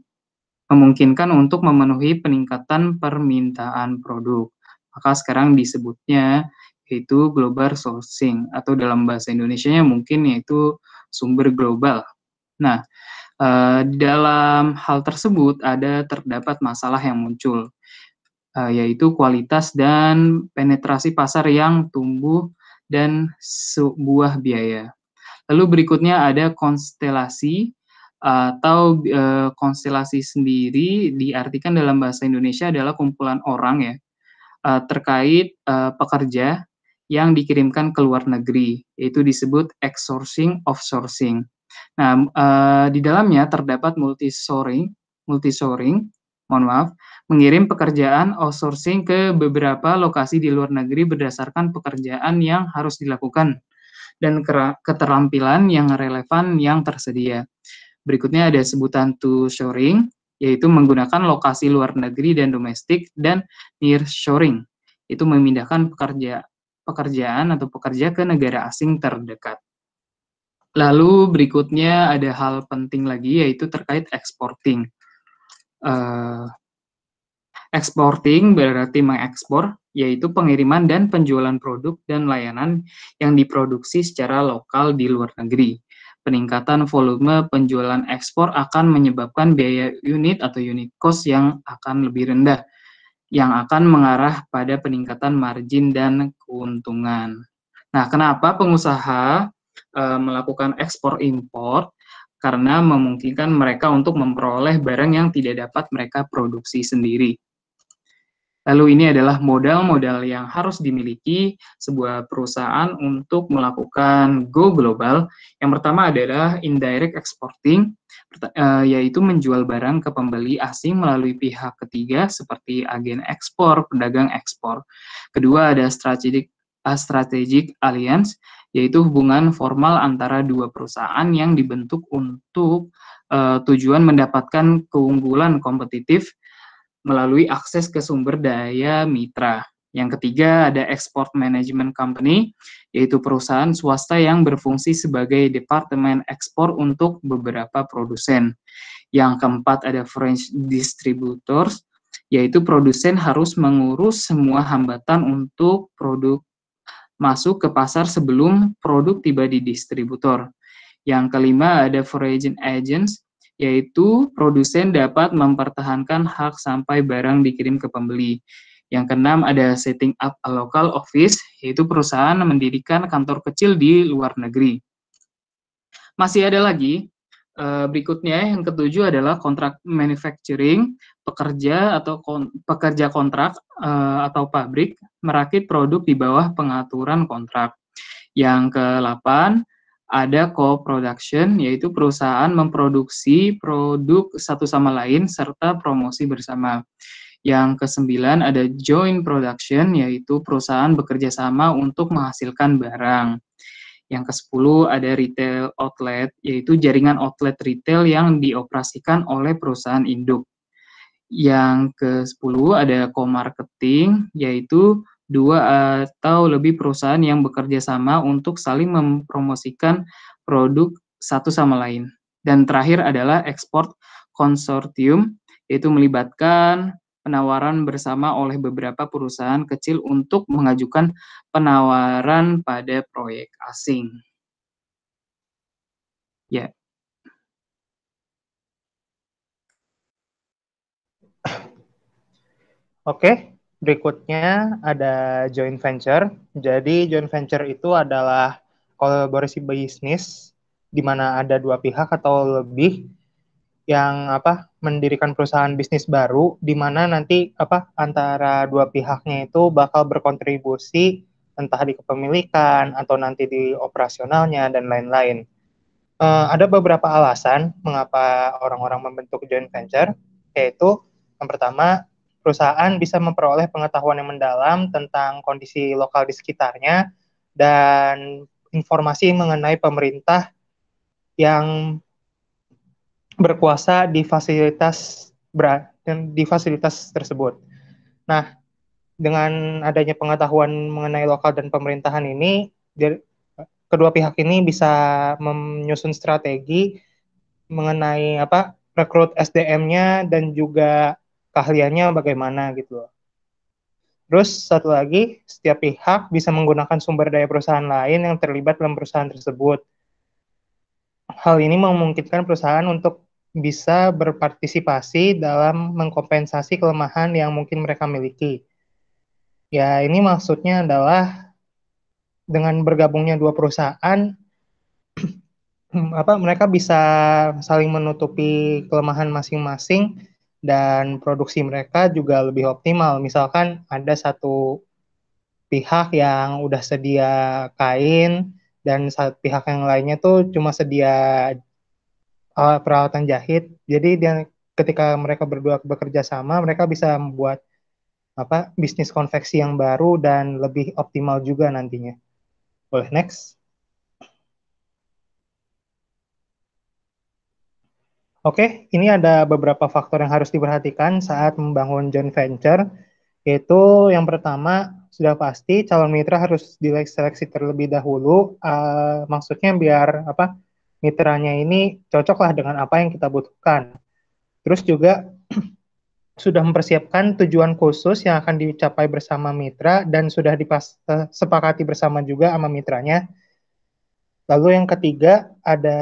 memungkinkan untuk memenuhi peningkatan permintaan produk. Maka sekarang disebutnya yaitu global sourcing, atau dalam bahasa Indonesianya mungkin yaitu sumber global. Nah, dalam hal tersebut terdapat masalah yang muncul, yaitu kualitas dan penetrasi pasar yang tumbuh dan sebuah biaya. Lalu berikutnya ada konstelasi, atau konstelasi sendiri diartikan dalam bahasa Indonesia adalah kumpulan orang ya, terkait pekerja yang dikirimkan ke luar negeri, yaitu disebut outsourcing, offsourcing. Nah, di dalamnya terdapat multishoring, mengirim pekerjaan outsourcing ke beberapa lokasi di luar negeri berdasarkan pekerjaan yang harus dilakukan dan keterampilan yang relevan yang tersedia. Berikutnya ada sebutan to shoring, yaitu menggunakan lokasi luar negeri dan domestik, dan nearshoring, itu memindahkan pekerjaan atau pekerja ke negara asing terdekat. Lalu berikutnya ada hal penting lagi, yaitu terkait exporting. Exporting berarti mengekspor, yaitu pengiriman dan penjualan produk dan layanan yang diproduksi secara lokal di luar negeri. Peningkatan volume penjualan ekspor akan menyebabkan biaya unit atau unit cost yang akan lebih rendah, yang akan mengarah pada peningkatan margin dan keuntungan. Nah, kenapa pengusaha melakukan ekspor impor? Karena memungkinkan mereka untuk memperoleh barang yang tidak dapat mereka produksi sendiri. Lalu ini adalah modal-modal yang harus dimiliki sebuah perusahaan untuk melakukan go global. Yang pertama adalah indirect exporting, yaitu menjual barang ke pembeli asing melalui pihak ketiga seperti agen ekspor, pedagang ekspor. Kedua ada strategic alliance, yaitu hubungan formal antara dua perusahaan yang dibentuk untuk tujuan mendapatkan keunggulan kompetitif melalui akses ke sumber daya mitra. Yang ketiga ada export management company, yaitu perusahaan swasta yang berfungsi sebagai departemen ekspor untuk beberapa produsen. Yang keempat ada French distributors, yaitu produsen harus mengurus semua hambatan untuk produk masuk ke pasar sebelum produk tiba di distributor. Yang kelima ada foreign agents, yaitu produsen dapat mempertahankan hak sampai barang dikirim ke pembeli. Yang keenam ada setting up a local office, yaitu perusahaan mendirikan kantor kecil di luar negeri. Masih ada lagi, berikutnya yang ketujuh adalah kontrak manufacturing, pekerja kontrak atau pabrik merakit produk di bawah pengaturan kontrak. Yang ke-8 ada co-production, yaitu perusahaan memproduksi produk satu sama lain serta promosi bersama. Yang ke-9 ada joint production, yaitu perusahaan bekerja sama untuk menghasilkan barang. Yang ke-10 ada retail outlet, yaitu jaringan outlet retail yang dioperasikan oleh perusahaan induk. Yang ke-10 ada co-marketing, yaitu dua atau lebih perusahaan yang bekerja sama untuk saling mempromosikan produk satu sama lain. Dan terakhir adalah export consortium, yaitu melibatkan penawaran bersama oleh beberapa perusahaan kecil untuk mengajukan penawaran pada proyek asing. Ya. Oke, berikutnya ada joint venture. Jadi joint venture itu adalah kolaborasi bisnis di mana ada dua pihak atau lebih yang mendirikan perusahaan bisnis baru di mana nanti antara dua pihaknya itu bakal berkontribusi entah di kepemilikan atau nanti di operasionalnya dan lain-lain. Ada beberapa alasan mengapa orang-orang membentuk joint venture, yaitu yang pertama, perusahaan bisa memperoleh pengetahuan yang mendalam tentang kondisi lokal di sekitarnya dan informasi mengenai pemerintah yang berkuasa di fasilitas tersebut. Nah, dengan adanya pengetahuan mengenai lokal dan pemerintahan ini, kedua pihak ini bisa menyusun strategi mengenai rekrut SDM-nya dan juga keahliannya bagaimana gitu loh. Terus satu lagi, setiap pihak bisa menggunakan sumber daya perusahaan lain yang terlibat dalam perusahaan tersebut. Hal ini memungkinkan perusahaan untuk bisa berpartisipasi dalam mengkompensasi kelemahan yang mungkin mereka miliki. Ya, ini maksudnya adalah dengan bergabungnya dua perusahaan, mereka bisa saling menutupi kelemahan masing-masing dan produksi mereka juga lebih optimal. Misalkan ada satu pihak yang udah sedia kain dan pihak yang lainnya tuh cuma sedia peralatan jahit. Jadi ketika mereka berdua bekerja sama, mereka bisa membuat bisnis konveksi yang baru dan lebih optimal juga nantinya. Boleh next. Oke, ini ada beberapa faktor yang harus diperhatikan saat membangun joint venture, yaitu yang pertama, sudah pasti calon mitra harus diseleksi terlebih dahulu, maksudnya biar mitranya ini cocoklah dengan apa yang kita butuhkan. Terus juga sudah mempersiapkan tujuan khusus yang akan dicapai bersama mitra dan sudah disepakati bersama juga sama mitranya. Lalu yang ketiga, ada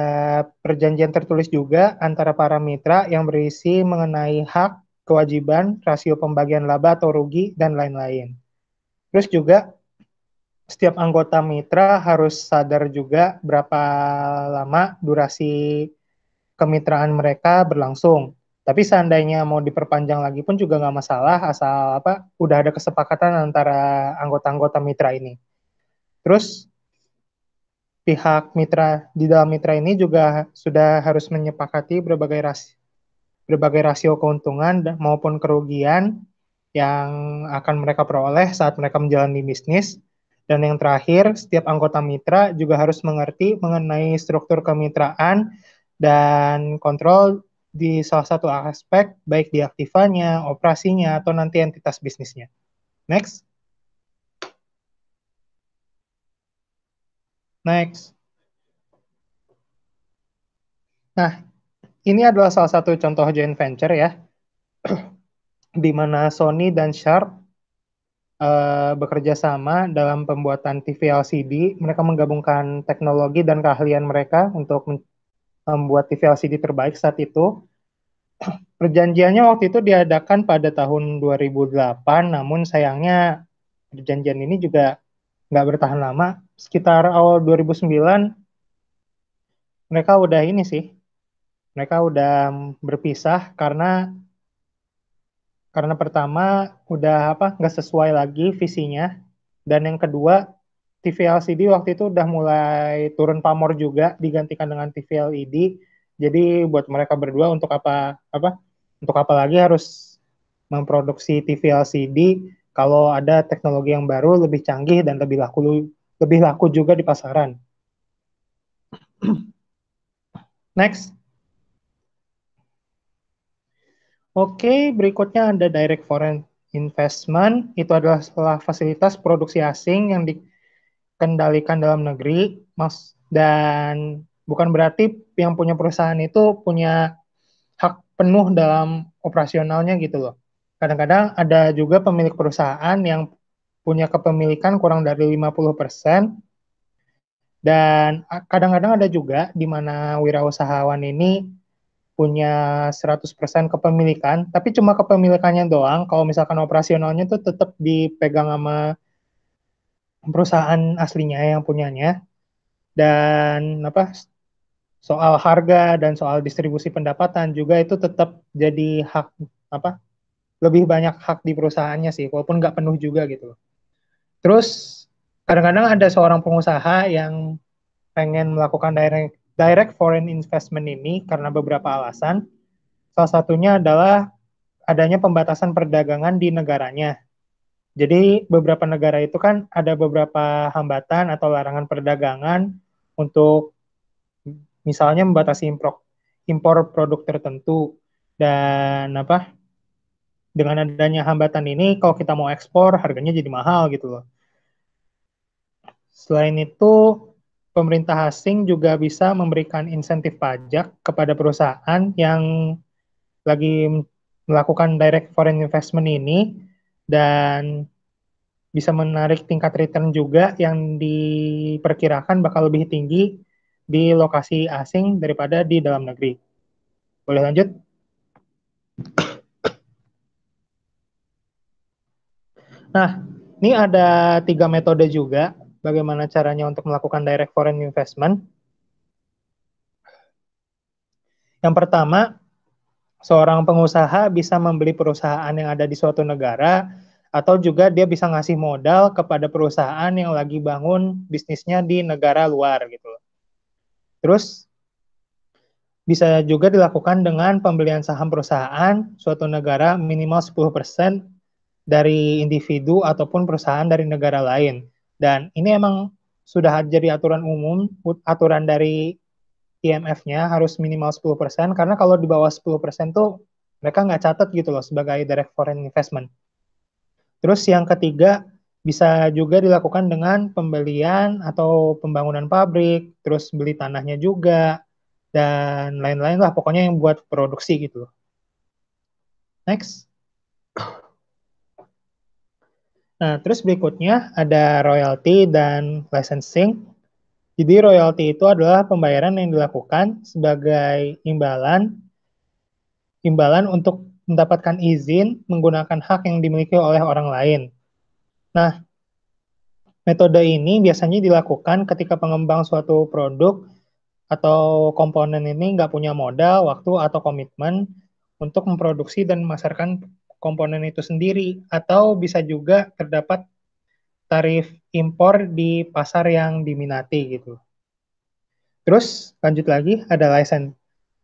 perjanjian tertulis juga antara para mitra yang berisi mengenai hak, kewajiban, rasio pembagian laba atau rugi, dan lain-lain. Terus juga, setiap anggota mitra harus sadar juga berapa lama durasi kemitraan mereka berlangsung. Tapi seandainya mau diperpanjang lagi pun juga nggak masalah, asal udah ada kesepakatan antara anggota-anggota mitra ini. Terus pihak mitra di dalam mitra ini juga sudah harus menyepakati berbagai rasio keuntungan maupun kerugian yang akan mereka peroleh saat mereka menjalani bisnis. Dan yang terakhir, setiap anggota mitra juga harus mengerti mengenai struktur kemitraan dan kontrol di salah satu aspek, baik di aktivanya, operasinya, atau nanti entitas bisnisnya. Next. Next. Nah, ini adalah salah satu contoh joint venture ya, di mana Sony dan Sharp bekerja sama dalam pembuatan TV LCD. Mereka menggabungkan teknologi dan keahlian mereka untuk membuat TV LCD terbaik saat itu. Perjanjiannya waktu itu diadakan pada tahun 2008, namun sayangnya perjanjian ini juga nggak bertahan lama. Sekitar awal 2009, mereka udah berpisah karena pertama udah nggak sesuai lagi visinya, dan yang kedua TV LCD waktu itu udah mulai turun pamor juga, digantikan dengan TV LED. Jadi buat mereka berdua untuk apa lagi harus memproduksi TV LCD kalau ada teknologi yang baru, lebih canggih dan lebih laku juga di pasaran. Next. Oke, berikutnya ada direct foreign investment. Itu adalah fasilitas produksi asing yang dikendalikan dalam negeri, dan bukan berarti yang punya perusahaan itu punya hak penuh dalam operasionalnya gitu loh. Kadang-kadang ada juga pemilik perusahaan yang punya kepemilikan kurang dari 50%, dan kadang-kadang ada juga di mana wirausahawan ini punya 100% kepemilikan, tapi cuma kepemilikannya doang. Kalau misalkan operasionalnya tuh tetap dipegang sama perusahaan aslinya yang punyanya. Dan soal harga dan soal distribusi pendapatan juga itu tetap jadi hak lebih banyak hak di perusahaannya sih, walaupun nggak penuh juga gitu. Terus kadang-kadang ada seorang pengusaha yang pengen melakukan direct foreign investment ini karena beberapa alasan. Salah satunya adalah adanya pembatasan perdagangan di negaranya. Jadi beberapa negara itu kan ada beberapa hambatan atau larangan perdagangan untuk misalnya membatasi impor produk tertentu, dan dengan adanya hambatan ini kalau kita mau ekspor harganya jadi mahal gitu loh. Selain itu, pemerintah asing juga bisa memberikan insentif pajak kepada perusahaan yang lagi melakukan direct foreign investment ini, dan bisa menarik tingkat return juga yang diperkirakan bakal lebih tinggi di lokasi asing daripada di dalam negeri. Boleh lanjut? Nah, ini ada 3 metode juga bagaimana caranya untuk melakukan direct foreign investment. Yang pertama, seorang pengusaha bisa membeli perusahaan yang ada di suatu negara, atau juga dia bisa ngasih modal kepada perusahaan yang lagi bangun bisnisnya di negara luar gitu. Terus bisa juga dilakukan dengan pembelian saham perusahaan suatu negara minimal 10% dari individu ataupun perusahaan dari negara lain. Dan ini emang sudah jadi aturan umum, aturan dari IMF-nya harus minimal 10%, karena kalau di bawah 10% tuh mereka nggak catat gitu loh sebagai direct foreign investment. Terus yang ketiga, bisa juga dilakukan dengan pembelian atau pembangunan pabrik, terus beli tanahnya juga, dan lain-lain lah, pokoknya yang buat produksi gitu loh. Next. Nah, terus berikutnya ada royalty dan licensing. Jadi royalty itu adalah pembayaran yang dilakukan sebagai imbalan untuk mendapatkan izin menggunakan hak yang dimiliki oleh orang lain. Nah, metode ini biasanya dilakukan ketika pengembang suatu produk atau komponen ini nggak punya modal, waktu, atau komitmen untuk memproduksi dan memasarkan komponen itu sendiri. Atau bisa juga terdapat tarif impor di pasar yang diminati gitu. Terus lanjut lagi ada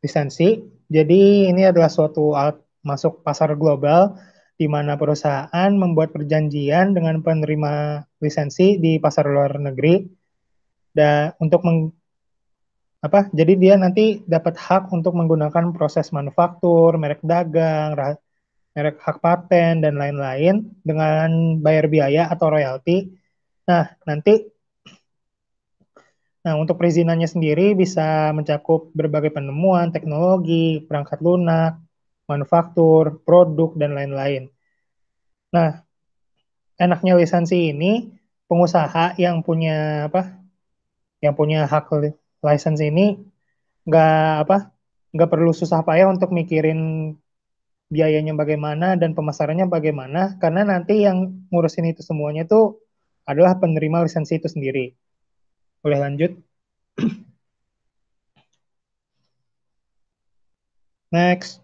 lisensi. Jadi ini adalah suatu alat masuk pasar global di mana perusahaan membuat perjanjian dengan penerima lisensi di pasar luar negeri dan jadi dia nanti dapat hak untuk menggunakan proses manufaktur, merek dagang, merek hak paten dan lain-lain dengan bayar biaya atau royalti. Nah, untuk perizinannya sendiri bisa mencakup berbagai penemuan, teknologi, perangkat lunak, manufaktur, produk, dan lain-lain. Nah, enaknya lisensi ini, pengusaha yang punya hak lisensi ini nggak perlu susah payah untuk mikirin biayanya bagaimana dan pemasarannya bagaimana, karena nanti yang ngurusin itu semuanya tuh adalah penerima lisensi itu sendiri. Boleh lanjut? Next.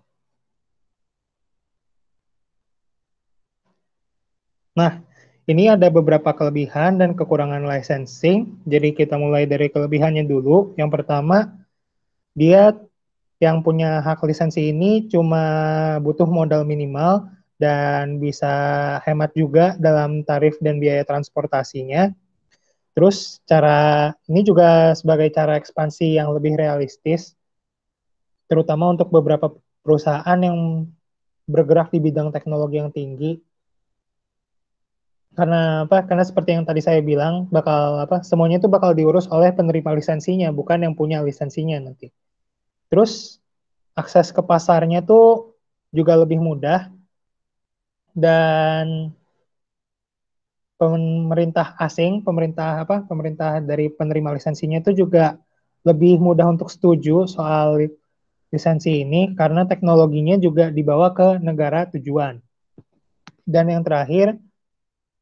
Nah, ini ada beberapa kelebihan dan kekurangan licensing. Jadi kita mulai dari kelebihannya dulu. Yang pertama, dia yang punya hak lisensi ini cuma butuh modal minimal dan bisa hemat juga dalam tarif dan biaya transportasinya. Terus ini juga sebagai cara ekspansi yang lebih realistis, terutama untuk beberapa perusahaan yang bergerak di bidang teknologi yang tinggi. Karena seperti yang tadi saya bilang, semuanya itu bakal diurus oleh penerima lisensinya, bukan yang punya lisensinya nanti. Terus akses ke pasarnya tuh juga lebih mudah, dan pemerintah dari penerima lisensinya itu juga lebih mudah untuk setuju soal lisensi ini karena teknologinya juga dibawa ke negara tujuan. Dan yang terakhir,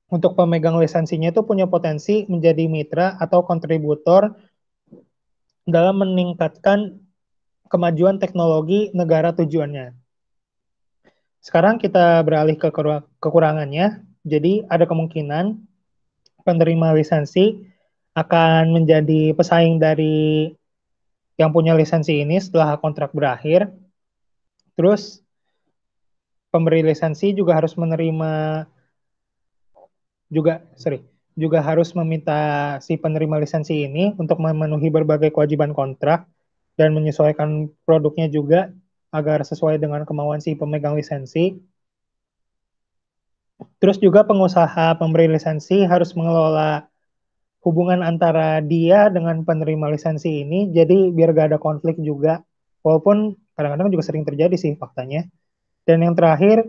untuk pemegang lisensinya itu punya potensi menjadi mitra atau kontributor dalam meningkatkan kemajuan teknologi negara tujuannya. Sekarang kita beralih ke kekurangannya. Jadi ada kemungkinan penerima lisensi akan menjadi pesaing dari yang punya lisensi ini setelah kontrak berakhir. Terus pemberi lisensi juga harus juga harus meminta si penerima lisensi ini untuk memenuhi berbagai kewajiban kontrak dan menyesuaikan produknya juga agar sesuai dengan kemauan si pemegang lisensi. Terus juga pengusaha pemberi lisensi harus mengelola hubungan antara dia dengan penerima lisensi ini, jadi biar gak ada konflik juga, walaupun kadang-kadang juga sering terjadi sih faktanya. Dan yang terakhir,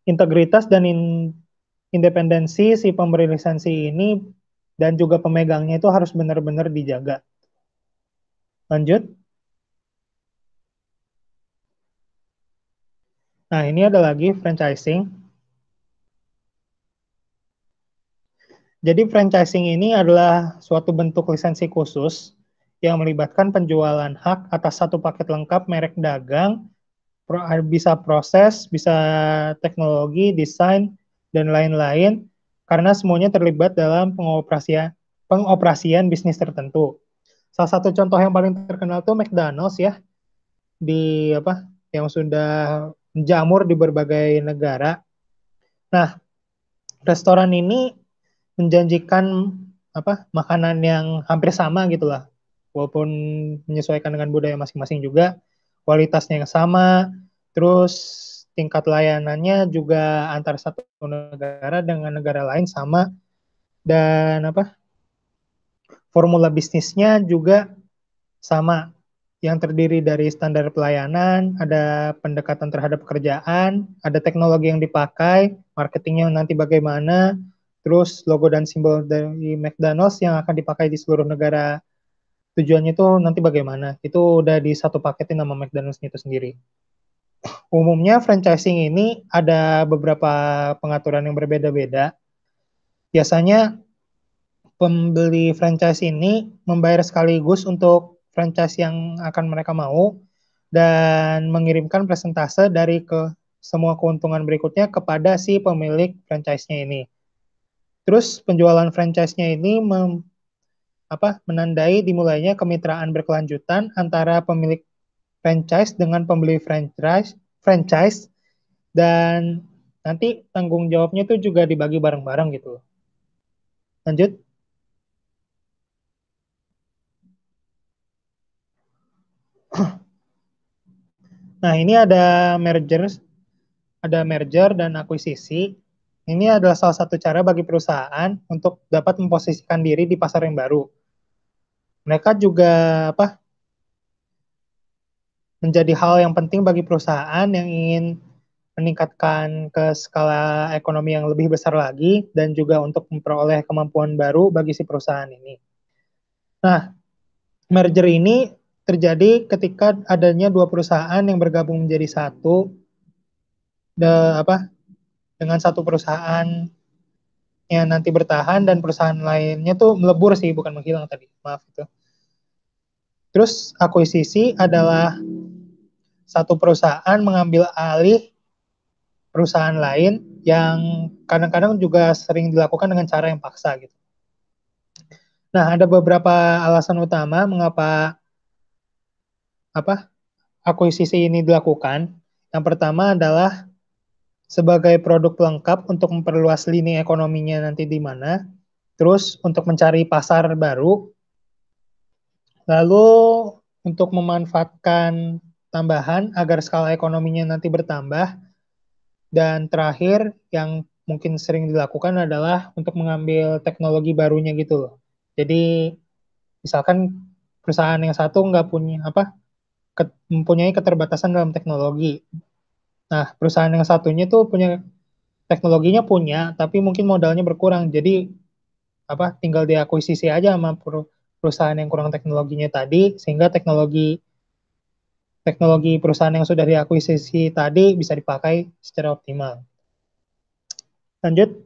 integritas dan independensi si pemberi lisensi ini dan juga pemegangnya itu harus benar-benar dijaga. Lanjut. Nah, ini ada lagi franchising. Jadi franchising ini adalah suatu bentuk lisensi khusus yang melibatkan penjualan hak atas satu paket lengkap merek dagang, bisa proses, bisa teknologi, desain, dan lain-lain, karena semuanya terlibat dalam pengoperasian bisnis tertentu. Salah satu contoh yang paling terkenal tuh McDonald's ya, yang sudah menjamur di berbagai negara. Nah, restoran ini menjanjikan makanan yang hampir sama gitulah walaupun menyesuaikan dengan budaya masing-masing juga, kualitasnya yang sama, terus tingkat layanannya juga antar satu negara dengan negara lain sama, dan formula bisnisnya juga sama, yang terdiri dari standar pelayanan, ada pendekatan terhadap pekerjaan, ada teknologi yang dipakai, marketingnya nanti bagaimana, terus logo dan simbol dari McDonald's yang akan dipakai di seluruh negara tujuannya itu nanti bagaimana. Itu udah di satu paketin nama McDonald's itu sendiri. Umumnya franchising ini ada beberapa pengaturan yang berbeda-beda. Biasanya pembeli franchise ini membayar sekaligus untuk franchise yang akan mereka mau dan mengirimkan persentase dari semua keuntungan berikutnya kepada si pemilik franchise-nya ini. Terus penjualan franchise-nya ini menandai dimulainya kemitraan berkelanjutan antara pemilik franchise dengan pembeli franchise dan nanti tanggung jawabnya itu juga dibagi bareng-bareng gitu. Lanjut. Nah, ini ada merger dan akuisisi. Ini adalah salah satu cara bagi perusahaan untuk dapat memposisikan diri di pasar yang baru. Mereka juga menjadi hal yang penting bagi perusahaan yang ingin meningkatkan ke skala ekonomi yang lebih besar lagi dan juga untuk memperoleh kemampuan baru bagi si perusahaan ini. Nah, merger ini terjadi ketika adanya dua perusahaan yang bergabung menjadi satu dengan satu perusahaan yang nanti bertahan dan perusahaan lainnya tuh melebur sih, bukan menghilang tadi. Maaf itu. Terus akuisisi adalah satu perusahaan mengambil alih perusahaan lain yang kadang-kadang juga sering dilakukan dengan cara yang paksa gitu. Nah, ada beberapa alasan utama mengapa akuisisi ini dilakukan. Yang pertama adalah sebagai produk pelengkap untuk memperluas lini ekonominya nanti di mana. Terus untuk mencari pasar baru. Lalu untuk memanfaatkan tambahan agar skala ekonominya nanti bertambah. Dan terakhir yang mungkin sering dilakukan adalah untuk mengambil teknologi barunya gitu loh. Jadi misalkan perusahaan yang satu nggak punya mempunyai keterbatasan dalam teknologi. Nah, perusahaan yang satunya tuh punya teknologinya punya, tapi mungkin modalnya berkurang. Jadi tinggal diakuisisi aja sama perusahaan yang kurang teknologinya tadi, sehingga teknologi perusahaan yang sudah diakuisisi tadi bisa dipakai secara optimal. Lanjut.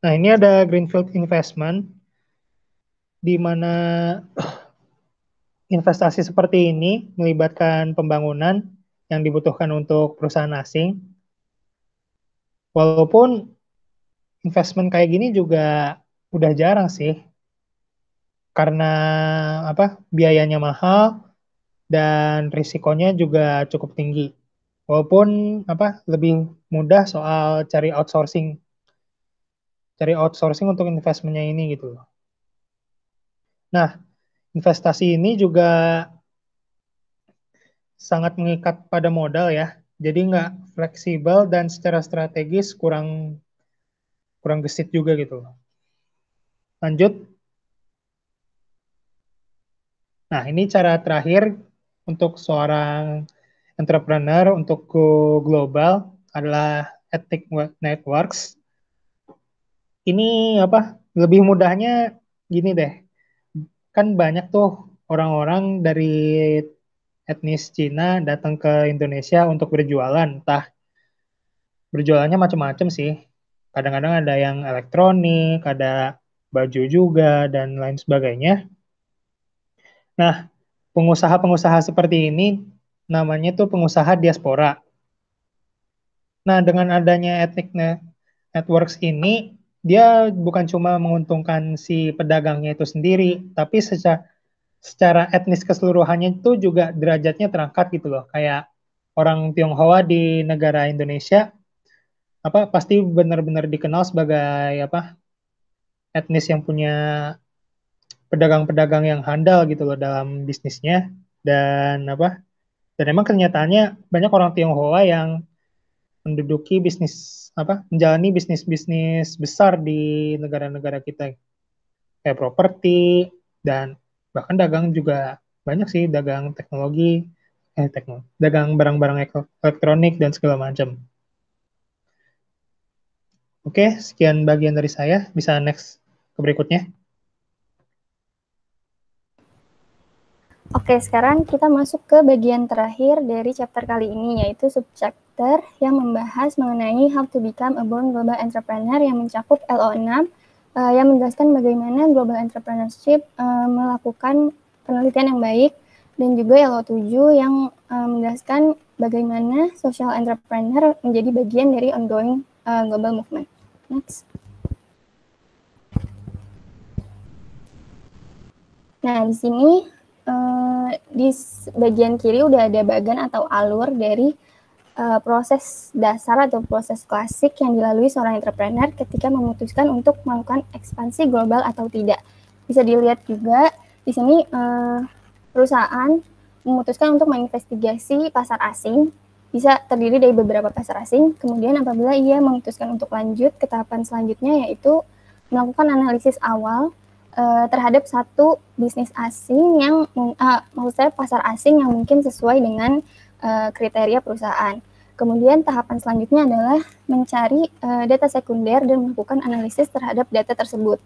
Nah, ini ada Greenfield Investment, di mana investasi seperti ini melibatkan pembangunan yang dibutuhkan untuk perusahaan asing. Walaupun investment kayak gini juga udah jarang sih, karena biayanya mahal dan risikonya juga cukup tinggi. Walaupun lebih mudah soal cari outsourcing untuk investmentnya ini gitu loh. Nah, investasi ini juga sangat mengikat pada modal ya. Jadi nggak fleksibel dan secara strategis kurang gesit juga gitu loh. Lanjut. Nah, ini cara terakhir untuk seorang entrepreneur untuk go global adalah Ethnic Networks. Ini lebih mudahnya gini deh. Kan banyak tuh orang-orang dari etnis Cina datang ke Indonesia untuk berjualan. Entah berjualannya macam-macam sih. Kadang-kadang ada yang elektronik, ada baju juga, dan lain sebagainya. Nah, pengusaha-pengusaha seperti ini namanya tuh pengusaha diaspora. Nah, dengan adanya Ethnic Networks ini, dia bukan cuma menguntungkan si pedagangnya itu sendiri, tapi secara etnis keseluruhannya itu juga derajatnya terangkat gitu loh. Kayak orang Tionghoa di negara Indonesia, pasti benar-benar dikenal sebagai etnis yang punya pedagang-pedagang yang handal gitu loh dalam bisnisnya, dan emang kenyataannya banyak orang Tionghoa yang menduduki menjalani bisnis-bisnis besar di negara-negara kita, kayak properti, dan bahkan dagang juga banyak sih, dagang dagang barang-barang elektronik dan segala macam. Oke, sekian bagian dari saya. Bisa next ke berikutnya. Oke, sekarang kita masuk ke bagian terakhir dari chapter kali ini, yaitu subchapter yang membahas mengenai how to become a born global entrepreneur yang mencakup LO6, yang menjelaskan bagaimana global entrepreneurship melakukan penelitian yang baik, dan juga LO7 yang menjelaskan bagaimana social entrepreneur menjadi bagian dari ongoing global movement. Next. Nah, di sini di bagian kiri udah ada bagan atau alur dari proses dasar atau proses klasik yang dilalui seorang entrepreneur ketika memutuskan untuk melakukan ekspansi global atau tidak. Bisa dilihat juga di sini perusahaan memutuskan untuk menginvestigasi pasar asing, bisa terdiri dari beberapa pasar asing. Kemudian apabila ia memutuskan untuk lanjut ke tahapan selanjutnya, yaitu melakukan analisis awal terhadap satu bisnis asing yang maksud saya pasar asing yang mungkin sesuai dengan kriteria perusahaan. Kemudian tahapan selanjutnya adalah mencari data sekunder dan melakukan analisis terhadap data tersebut.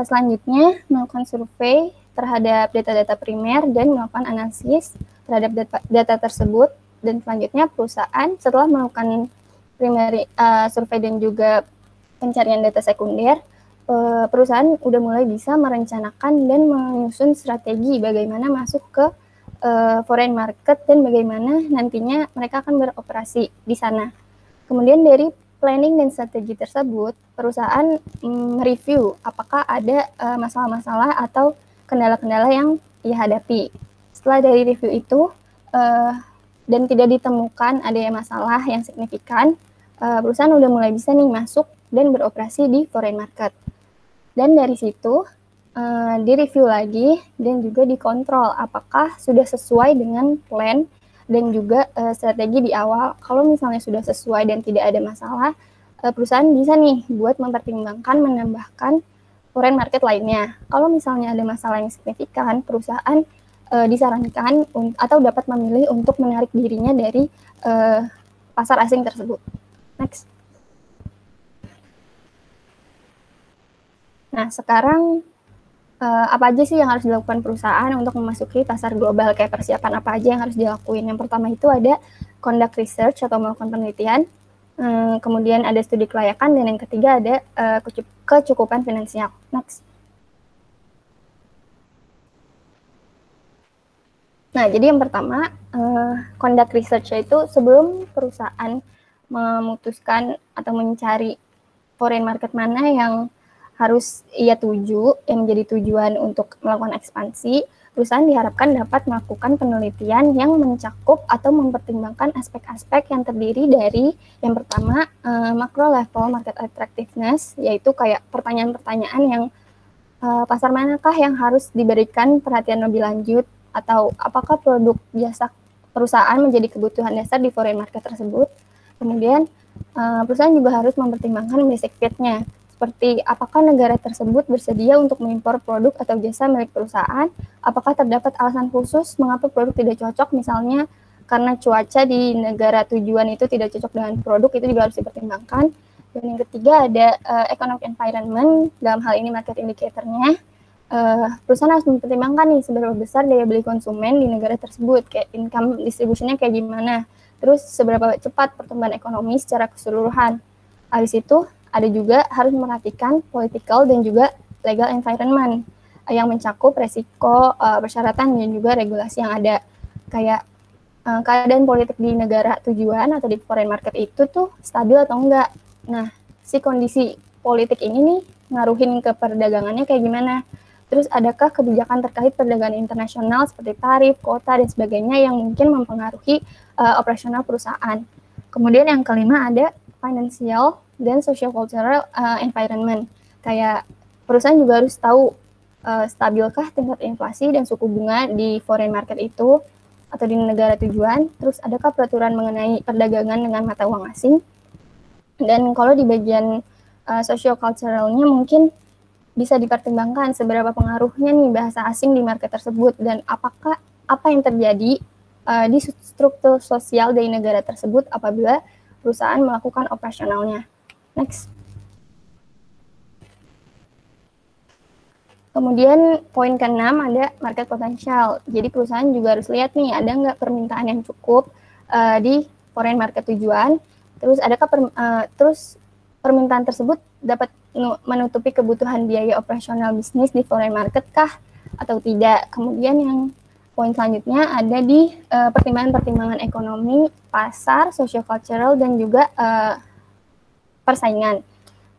Selanjutnya melakukan survei terhadap data-data primer dan melakukan analisis terhadap data tersebut. Dan selanjutnya perusahaan setelah melakukan survei dan juga pencarian data sekunder, perusahaan udah mulai bisa merencanakan dan menyusun strategi bagaimana masuk ke foreign market dan bagaimana nantinya mereka akan beroperasi di sana. Kemudian dari planning dan strategi tersebut, perusahaan mereview apakah ada masalah-masalah atau kendala-kendala yang dihadapi. Setelah dari review itu dan tidak ditemukan adanya masalah yang signifikan, perusahaan udah mulai bisa nih masuk dan beroperasi di foreign market. Dan dari situ direview lagi dan juga dikontrol apakah sudah sesuai dengan plan dan juga strategi di awal. Kalau misalnya sudah sesuai dan tidak ada masalah, perusahaan bisa nih buat mempertimbangkan menambahkan foreign market lainnya. Kalau misalnya ada masalah yang signifikan, perusahaan disarankan atau dapat memilih untuk menarik dirinya dari pasar asing tersebut. Next. Nah, sekarang apa aja sih yang harus dilakukan perusahaan untuk memasuki pasar global? Kayak persiapan apa aja yang harus dilakuin? Yang pertama itu ada conduct research atau melakukan penelitian, kemudian ada studi kelayakan, dan yang ketiga ada kecukupan finansial. Next. Nah, jadi yang pertama, conduct research itu sebelum perusahaan memutuskan atau mencari foreign market mana yang harus ia tuju, yang menjadi tujuan untuk melakukan ekspansi, perusahaan diharapkan dapat melakukan penelitian yang mencakup atau mempertimbangkan aspek-aspek yang terdiri dari yang pertama, macro level market attractiveness, yaitu kayak pertanyaan-pertanyaan yang pasar manakah yang harus diberikan perhatian lebih lanjut, atau apakah produk jasa perusahaan menjadi kebutuhan dasar di foreign market tersebut. Kemudian perusahaan juga harus mempertimbangkan basic fit-nya, seperti apakah negara tersebut bersedia untuk mengimpor produk atau jasa milik perusahaan, apakah terdapat alasan khusus mengapa produk tidak cocok, misalnya karena cuaca di negara tujuan itu tidak cocok dengan produk, itu juga harus dipertimbangkan. Dan yang ketiga ada economic environment, dalam hal ini market indicator-nya. Perusahaan harus mempertimbangkan nih seberapa besar daya beli konsumen di negara tersebut, kayak income distribution-nya kayak gimana, terus seberapa cepat pertumbuhan ekonomi secara keseluruhan. Habis itu ada juga harus memperhatikan political dan juga legal environment yang mencakup resiko, persyaratan, dan juga regulasi yang ada. Kayak keadaan politik di negara tujuan atau di foreign market itu tuh stabil atau enggak. Nah, si kondisi politik ini nih ngaruhin ke perdagangannya kayak gimana. Terus adakah kebijakan terkait perdagangan internasional seperti tarif, kuota, dan sebagainya yang mungkin mempengaruhi operasional perusahaan. Kemudian yang kelima ada financial dan social cultural environment. Kayak perusahaan juga harus tahu stabilkah tingkat inflasi dan suku bunga di foreign market itu atau di negara tujuan, terus adakah peraturan mengenai perdagangan dengan mata uang asing, dan kalau di bagian socio-culturalnya mungkin bisa dipertimbangkan seberapa pengaruhnya nih bahasa asing di market tersebut, dan apakah apa yang terjadi di struktur sosial dari negara tersebut apabila perusahaan melakukan operasionalnya. Next. Kemudian poin ke-6 ada market potential. Jadi perusahaan juga harus lihat nih, ada nggak permintaan yang cukup di foreign market tujuan. Terus adakah permintaan tersebut dapat menutupi kebutuhan biaya operasional bisnis di foreign market kah atau tidak. Kemudian yang poin selanjutnya ada di pertimbangan-pertimbangan ekonomi, pasar, socio-cultural, dan juga persaingan.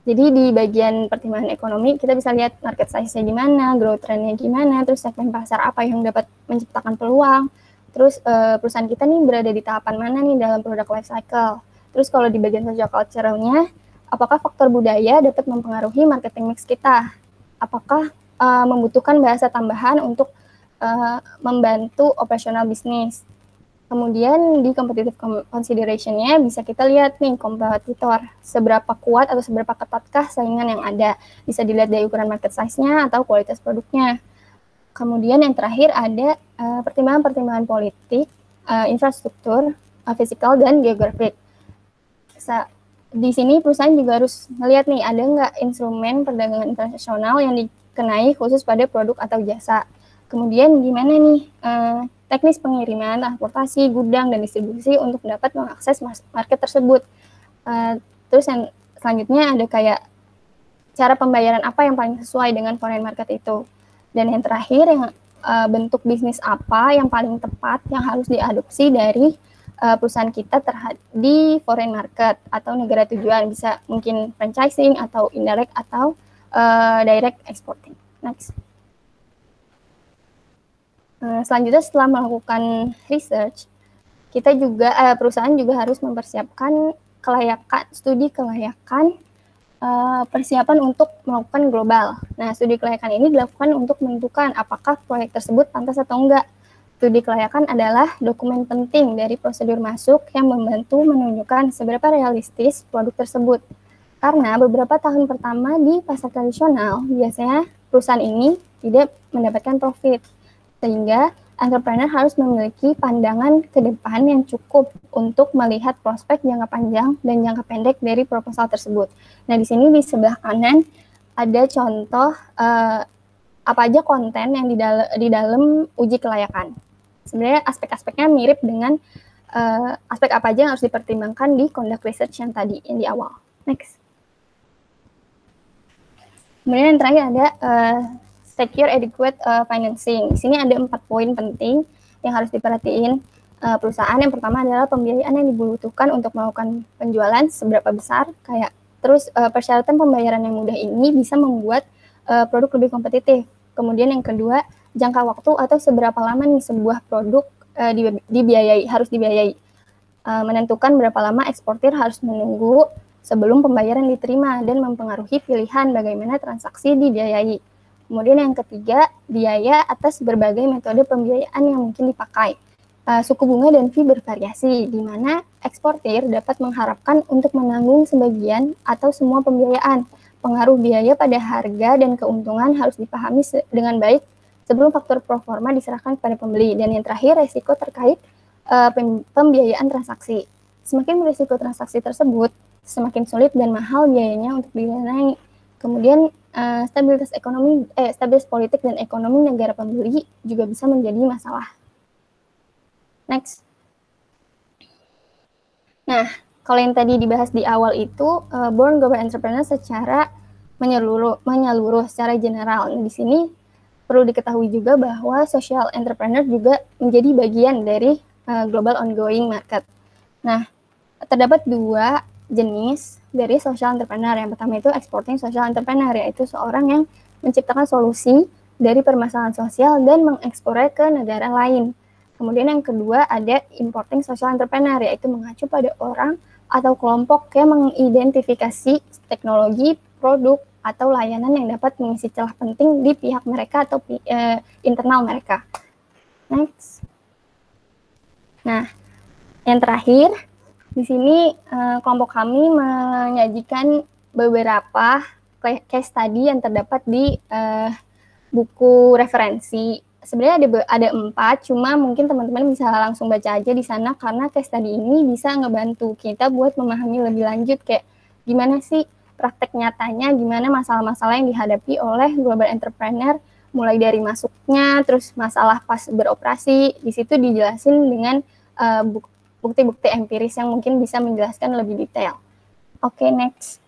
Jadi di bagian pertimbangan ekonomi kita bisa lihat market size-nya gimana, growth trend-nya gimana, terus segmen pasar apa yang dapat menciptakan peluang, terus perusahaan kita nih berada di tahapan mana nih dalam product life cycle. Terus kalau di bagian social culture-nya, apakah faktor budaya dapat mempengaruhi marketing mix kita? Apakah membutuhkan bahasa tambahan untuk membantu operasional bisnis? Kemudian di competitive consideration-nya bisa kita lihat nih kompetitor, seberapa kuat atau seberapa ketatkah saingan yang ada. Bisa dilihat dari ukuran market size-nya atau kualitas produknya. Kemudian yang terakhir ada pertimbangan-pertimbangan politik, infrastruktur, fisikal, dan geografik. Di sini perusahaan juga harus melihat nih, ada nggak instrumen perdagangan internasional yang dikenai khusus pada produk atau jasa. Kemudian gimana nih teknis pengiriman, transportasi, gudang, dan distribusi untuk dapat mengakses market tersebut. Terus yang selanjutnya ada kayak cara pembayaran apa yang paling sesuai dengan foreign market itu. Dan yang terakhir, yang bentuk bisnis apa yang paling tepat yang harus diadopsi dari perusahaan kita di foreign market atau negara tujuan. Bisa mungkin franchising atau indirect atau direct exporting. Next. Selanjutnya setelah melakukan research, kita juga perusahaan juga harus mempersiapkan studi kelayakan persiapan untuk melakukan global. Nah, studi kelayakan ini dilakukan untuk menentukan apakah proyek tersebut pantas atau enggak. Studi kelayakan adalah dokumen penting dari prosedur masuk yang membantu menunjukkan seberapa realistis produk tersebut. Karena beberapa tahun pertama di pasar tradisional, biasanya perusahaan ini tidak mendapatkan profit. Sehingga entrepreneur harus memiliki pandangan ke depan yang cukup untuk melihat prospek jangka panjang dan jangka pendek dari proposal tersebut. Nah, di sini di sebelah kanan ada contoh apa aja konten yang di dalam uji kelayakan. Sebenarnya aspek-aspeknya mirip dengan aspek apa aja yang harus dipertimbangkan di conduct research yang tadi, yang di awal. Next. Kemudian yang terakhir ada secure adequate financing. Di sini ada 4 poin penting yang harus diperhatiin perusahaan. Yang pertama adalah pembiayaan yang dibutuhkan untuk melakukan penjualan seberapa besar. Terus persyaratan pembayaran yang mudah ini bisa membuat produk lebih kompetitif. Kemudian yang kedua, jangka waktu atau seberapa lama nih sebuah produk harus dibiayai. Menentukan berapa lama eksportir harus menunggu sebelum pembayaran diterima dan mempengaruhi pilihan bagaimana transaksi dibiayai. Kemudian yang ketiga, biaya atas berbagai metode pembiayaan yang mungkin dipakai. Suku bunga dan fee bervariasi, di mana eksportir dapat mengharapkan untuk menanggung sebagian atau semua pembiayaan. Pengaruh biaya pada harga dan keuntungan harus dipahami dengan baik sebelum faktor pro forma diserahkan kepada pembeli. Dan yang terakhir, resiko terkait pembiayaan transaksi. Semakin berisiko transaksi tersebut, semakin sulit dan mahal biayanya untuk didanai. Kemudian stabilitas politik dan ekonomi negara pembeli juga bisa menjadi masalah. Next. Nah, kalau yang tadi dibahas di awal itu born global entrepreneur secara menyeluruh secara general. Di sini perlu diketahui juga bahwa social entrepreneur juga menjadi bagian dari global ongoing market. Nah, terdapat 2 jenis dari social entrepreneur. Yang pertama itu exporting social entrepreneur, yaitu seorang yang menciptakan solusi dari permasalahan sosial dan mengekspornya ke negara lain. Kemudian yang kedua ada importing social entrepreneur, yaitu mengacu pada orang atau kelompok yang mengidentifikasi teknologi, produk, atau layanan yang dapat mengisi celah penting di pihak mereka atau internal mereka. Next. Nah, yang terakhir, di sini kelompok kami menyajikan beberapa case study yang terdapat di buku referensi. Sebenarnya ada 4, cuma mungkin teman-teman bisa langsung baca aja di sana karena case study ini bisa ngebantu kita buat memahami lebih lanjut kayak gimana sih praktek nyatanya, gimana masalah-masalah yang dihadapi oleh global entrepreneur, mulai dari masuknya, terus masalah pas beroperasi, di situ dijelasin dengan bukti-bukti empiris yang mungkin bisa menjelaskan lebih detail. Oke, next.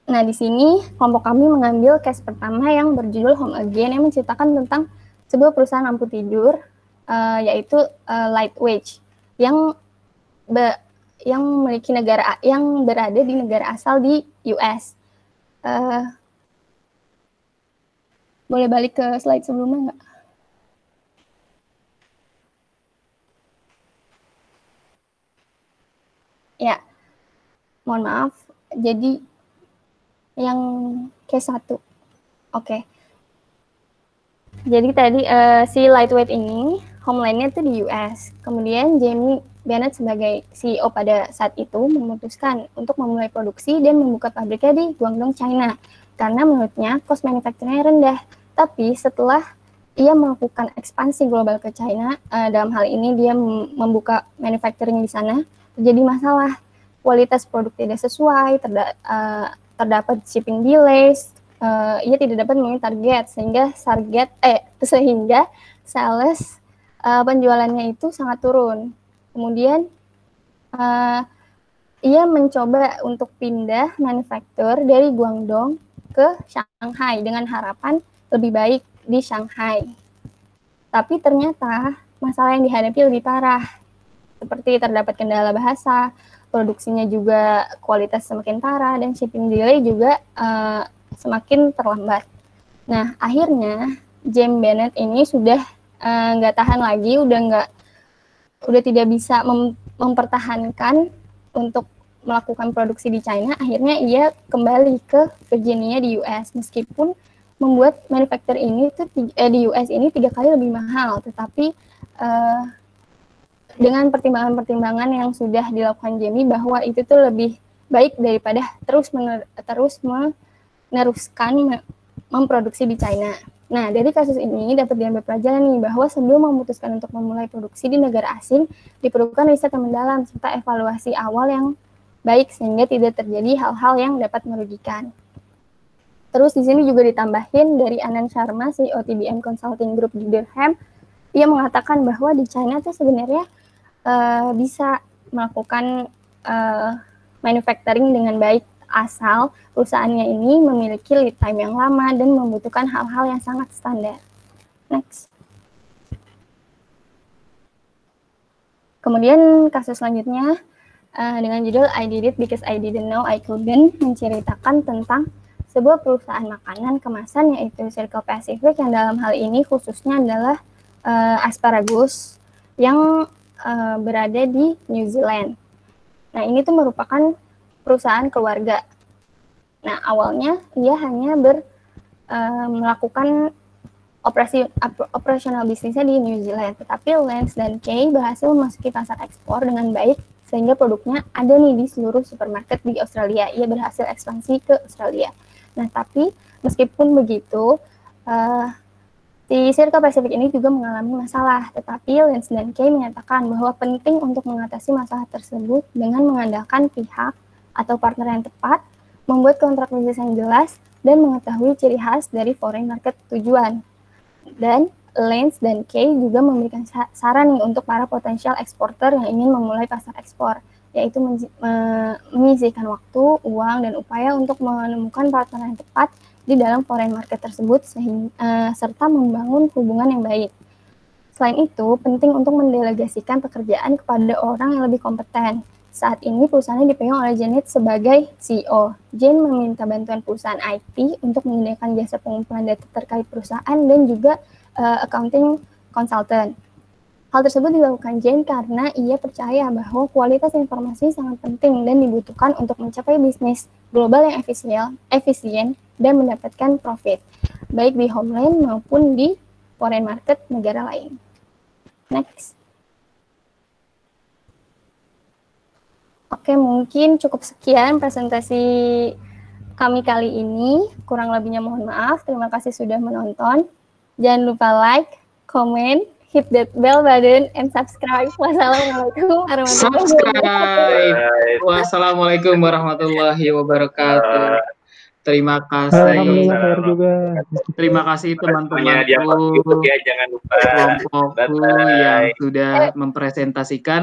Nah, di sini kelompok kami mengambil case pertama yang berjudul Home Again yang menceritakan tentang sebuah perusahaan lampu tidur, yaitu Lightweight, yang memiliki yang berada di negara asal di US. Boleh balik ke slide sebelumnya nggak? Ya, mohon maaf. Jadi yang case 1. Oke. Jadi tadi si Lightweight ini homeland-nya itu di US. Kemudian Jamie Bennett sebagai CEO pada saat itu memutuskan untuk memulai produksi dan membuka pabriknya di Guangdong, China. Karena menurutnya cost manufacturing-nya rendah. Tapi setelah ia melakukan ekspansi global ke China, dalam hal ini dia membuka manufacturing di sana, terjadi masalah. Kualitas produk tidak sesuai, terdapat shipping delays, ia tidak dapat memenuhi target, sehingga sales penjualannya itu sangat turun. Kemudian ia mencoba untuk pindah manufaktur dari Guangdong ke Shanghai dengan harapan lebih baik di Shanghai. Tapi ternyata masalah yang dihadapi lebih parah, seperti terdapat kendala bahasa, produksinya juga kualitas semakin parah, dan shipping delay juga semakin terlambat. Nah, akhirnya Jamie Bennett ini sudah nggak tahan lagi, udah tidak bisa mempertahankan untuk melakukan produksi di China. Akhirnya ia kembali ke Virginia di US, meskipun membuat manufaktur ini tuh di US ini 3 kali lebih mahal, tetapi dengan pertimbangan-pertimbangan yang sudah dilakukan Jamie bahwa itu tuh lebih baik daripada terus meneruskan memproduksi di China. Nah, dari kasus ini dapat diambil pelajaran nih bahwa sebelum memutuskan untuk memulai produksi di negara asing, diperlukan riset yang mendalam serta evaluasi awal yang baik sehingga tidak terjadi hal-hal yang dapat merugikan. Terus di sini juga ditambahin dari Anand Sharma, CEO TBM Consulting Group di Durham, ia mengatakan bahwa di China tuh sebenarnya bisa melakukan manufacturing dengan baik asal perusahaannya ini memiliki lead time yang lama dan membutuhkan hal-hal yang sangat standar. Next. Kemudian kasus selanjutnya dengan judul I Did It Because I Didn't Know I Couldn't, menceritakan tentang sebuah perusahaan makanan kemasan yaitu Circle Pacific, yang dalam hal ini khususnya adalah asparagus yang berada di New Zealand. Nah, ini tuh merupakan perusahaan keluarga. Nah, awalnya ia hanya melakukan operasional bisnisnya di New Zealand, tetapi Lance dan Kay berhasil memasuki pasar ekspor dengan baik sehingga produknya ada nih di seluruh supermarket di Australia. Ia berhasil ekspansi ke Australia. Nah, tapi meskipun begitu, si Circle Pacific ini juga mengalami masalah, tetapi Lance dan Kay menyatakan bahwa penting untuk mengatasi masalah tersebut dengan mengandalkan pihak atau partner yang tepat, membuat kontrak bisnis yang jelas, dan mengetahui ciri khas dari foreign market tujuan. Dan Lance dan Kay juga memberikan saran nih untuk para potensial eksporter yang ingin memulai pasar ekspor, yaitu menyisihkan waktu, uang, dan upaya untuk menemukan partner yang tepat di dalam foreign market tersebut serta membangun hubungan yang baik. Selain itu, penting untuk mendelegasikan pekerjaan kepada orang yang lebih kompeten. Saat ini perusahaannya dipegang oleh Janet sebagai CEO. Jane meminta bantuan perusahaan IT untuk menyediakan jasa pengumpulan data terkait perusahaan dan juga accounting consultant. Hal tersebut dilakukan Jane karena ia percaya bahwa kualitas informasi sangat penting dan dibutuhkan untuk mencapai bisnis global yang efisien dan mendapatkan profit, baik di homeland maupun di foreign market negara lain. Next. Oke, mungkin cukup sekian presentasi kami kali ini. Kurang lebihnya mohon maaf. Terima kasih sudah menonton. Jangan lupa like, comment, hit that bell button, and subscribe. Wassalamualaikum warahmatullahi wabarakatuh. Wassalamualaikum warahmatullahi wabarakatuh. Terima kasih. Alhamdulillah juga. Terima kasih teman-temanku YouTube ya, jangan lupa. kelompokku yang sudah mempresentasikan